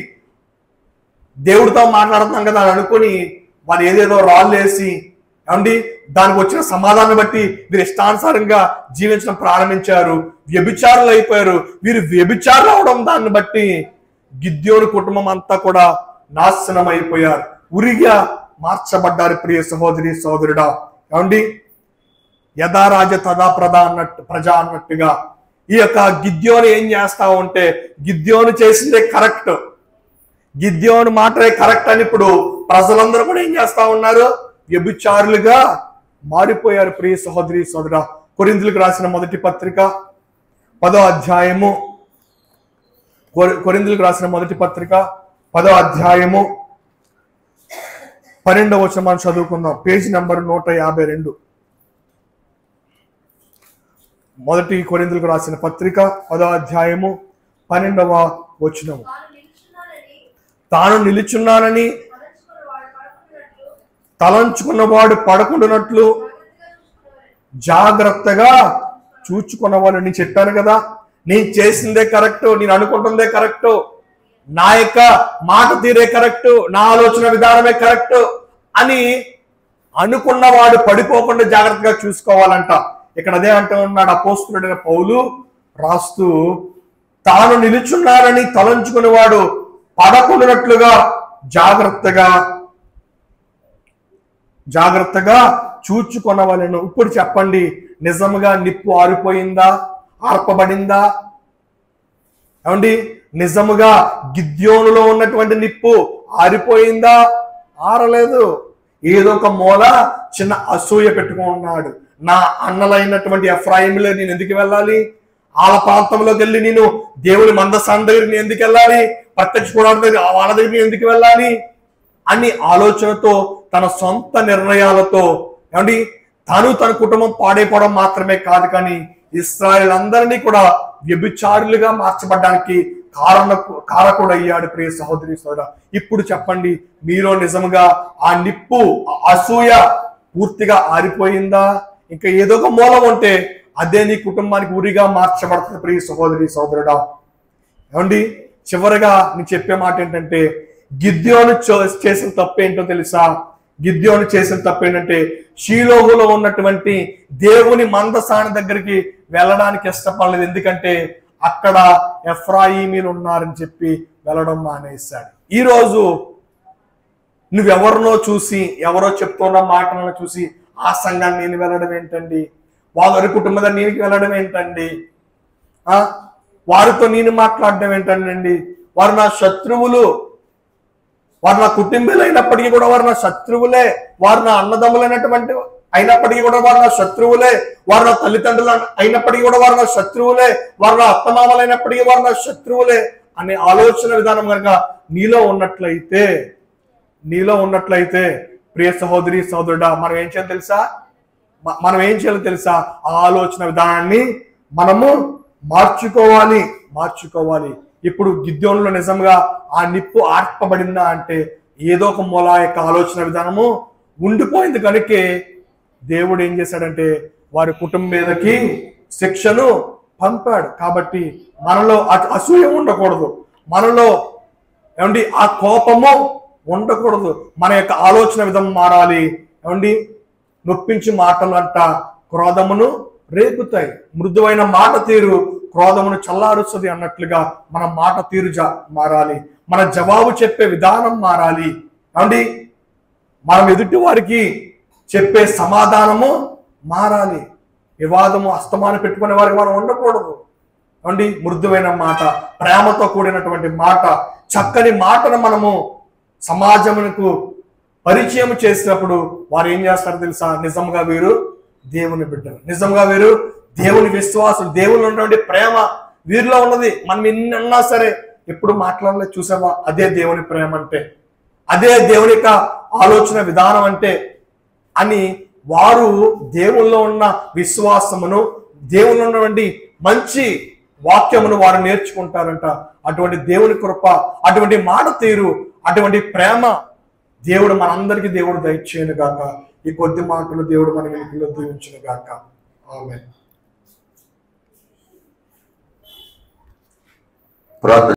దేవుడితో మాట్లాడుతున్నాం కదా అని అనుకుని వాళ్ళు ఏదేదో రాళ్ళు వేసి ఏమండి దానికి వచ్చిన సమాధానం బట్టి వీరు ఇష్టానుసారంగా జీవించడం ప్రారంభించారు, వ్యభిచారులు అయిపోయారు. వీరు వ్యభిచారులు అవడం దాన్ని బట్టి గిద్యోను కుటుంబం అంతా కూడా నాశనం అయిపోయారు, ఉరిగా మార్చబడ్డారు. ప్రియ సహోదరి సహోదరుడా, ఏమండి యథారాజ తదా ప్రజ అన్నట్టుగా ఈ యొక్క గిద్యోను ఏం చేస్తా ఉంటే గిద్యోను చేసిందే కరెక్ట్, గిద్యోను మాటలే కరెక్ట్ అని ఇప్పుడు ప్రజలందరూ కూడా ఏం చేస్తా ఉన్నారు? వ్యభిచారులుగా మారిపోయారు. ప్రియ సహోదరి సోదరా, కొరింథీయులకు రాసిన మొదటి పత్రిక 10వ అధ్యాయము, కొరింథీయులకు రాసిన మొదటి పత్రిక 10వ అధ్యాయము 12వ వచనం మనం చదువుకుందాం. Page number 152. మొదటి కొరింథీయులకు రాసిన పత్రిక 10వ అధ్యాయము 12వ వచనము. తాను నిలుచున్నానని తలంచుకున్నవాడు పడకుండానట్లు జాగ్రత్తగా చూచుకున్నవాడు. నేను చెప్పాను కదా, నేను చేసిందే కరెక్ట్, నేను అనుకుంటుందే కరెక్ట్, నా యొక్క మాట తీరే కరెక్ట్, నా ఆలోచన విధానమే కరెక్ట్ అని అనుకున్నవాడు పడిపోకుండా జాగ్రత్తగా చూసుకోవాలంట. ఇక్కడ అదే అంటూ ఉన్నాడు అపోస్తలుడైన పౌలు రాస్తూ, తాను నిలుచున్నారని తలంచుకునేవాడు పడకుండానట్లుగా జాగ్రత్తగా చూచుకొనవలెను. ఇప్పుడు చెప్పండి, నిజంగా నిప్పు ఆరిపోయిందా? ఆర్పబడిందా? ఏమండి, నిజముగా గిద్యోనులో ఉన్నటువంటి నిప్పు ఆరిపోయిందా? ఆరలేదు. ఏదో ఒక మూల చిన్న అసూయ పెట్టుకున్నాడు. నా అన్నలైనటువంటి ఎఫ్రాయిములో నేను ఎందుకు వెళ్ళాలి? వాళ్ళ ప్రాంతంలోకి వెళ్ళి నేను దేవుని మందసాన్ని దగ్గరికి నేను ఎందుకు వెళ్ళాలి? ప్రత్యక్ష కూడాల దగ్గర వాళ్ళ దగ్గర నేను ఎందుకు వెళ్ళాలి అని ఆలోచనతో, తన సొంత నిర్ణయాలతో, ఏమండి తన కుటుంబం పాడైపోవడం మాత్రమే కాదు, కానీ ఇశ్రాయేలు అందరినీ కూడా వ్యభిచారులుగా మార్చబడ్డానికి కారకుడు అయ్యాడు. ప్రియ సహోదరి సోదరా, ఇప్పుడు చెప్పండి, మీలో నిజంగా ఆ నిప్పు, అసూయ పూర్తిగా ఆరిపోయిందా? ఇంకా ఏదో ఒక మూలం ఉంటే అదే నీ కుటుంబానికి ఉరిగా మార్చబడుతుంది. ప్రియ సహోదరి సోదరుడా, ఏమండి చివరిగా నేను చెప్పే మాట ఏంటంటే, గిద్యోను చేసిన తప్పు ఏంటో తెలుసా? గిద్యోను చేసిన తప్పు ఏంటంటే, షీలోహులో ఉన్నటువంటి దేవుని మందసాని దగ్గరికి వెళ్ళడానికి ఇష్టపడలేదు. ఎందుకంటే అక్కడ ఎఫ్రాయిమీలు ఉన్నారని చెప్పి వెళ్ళడం మానేశాడు. ఈరోజు నువ్వెవరినో చూసి, ఎవరో చెప్తున్న మాటలను చూసి ఆ సంఘాన్ని నేను వెళ్ళడం ఏంటండి, వారి కుటుంబం నేను వెళ్ళడం ఏంటండి, వారితో నేను మాట్లాడడం ఏంటండి, వారు నా శత్రువులు, వారు నా కుటుంబీలు అయినప్పటికీ కూడా వారు నా శత్రువులే, వారు నా అన్నదమ్ములైనటువంటి అయినప్పటికీ కూడా వారు నా శత్రువులే, వారు నా తల్లిదండ్రులు అయినప్పటికీ కూడా వారు నా శత్రువులే, వారు నా అత్తమామలు అయినప్పటికీ వారు నా శత్రువులే అనే ఆలోచన విధానం కనుక నీలో ఉన్నట్లయితే ప్రియ సహోదరి సహోదరుడా, మనం ఏం చేయాలో తెలుసా? ఆ ఆలోచన విధానాన్ని మనము మార్చుకోవాలి. ఇప్పుడు గిద్యోనులో నిజంగా ఆ నిప్పు ఆర్పబడిందా అంటే ఏదో ఒక మూల యొక్క ఆలోచన విధానము ఉండిపోయింది. కనుకే దేవుడు ఏం చేశాడంటే వారి కుటుంబం మీదకి శిక్షను పంపాడు. కాబట్టి మనలో అసూయ ఉండకూడదు, మనలో ఏమండి ఆ కోపము ఉండకూడదు. మన యొక్క ఆలోచన విధానం మారాలి. ఏమండి నొప్పించి మాటలు అంట క్రోధమును రేపుతాయి, మృదువైన మాట తీరు క్రోధమును చల్లారుస్తుంది అన్నట్లుగా మన మాట తీరు మారాలి, మన జవాబు చెప్పే విధానం మారాలి. ఏమండి మనం ఎదుటి వారికి చెప్పే సమాధానము మారాలి. వివాదము అస్తమానం పెట్టుకునే వారికి మనం ఉండకూడదు. ఏమండి మృదువైన మాట, ప్రేమతో కూడినటువంటి మాట, చక్కని మాటను మనము సమాజమునకు పరిచయం చేసినప్పుడు వారు ఏం చేస్తారో తెలుసా? నిజంగా వీరు దేవుని బిడ్డలు, నిజంగా వీరు దేవుని విశ్వాసం, దేవుని ఉన్నటువంటి ప్రేమ వీరిలో ఉన్నది. మనం ఎన్ని అన్నా సరే ఎప్పుడు మాట్లాడలేదు చూసావా? అదే దేవుని ప్రేమ అంటే, అదే దేవుని యొక్క ఆలోచన విధానం అంటే అని వారు దేవుల్లో ఉన్న విశ్వాసమును, దేవుల్లో ఉన్నటువంటి మంచి వాక్యమును వారు నేర్చుకుంటారంట. అటువంటి దేవుని కృప, అటువంటి మాట తీరు, అటువంటి ప్రేమ దేవుడు మనందరికీ దేవుడు దయచేయను గాక. ఈ కొద్ది మాటలు దేవుడు మన వెలుగులో దీవించును గాక. ఆమేన్.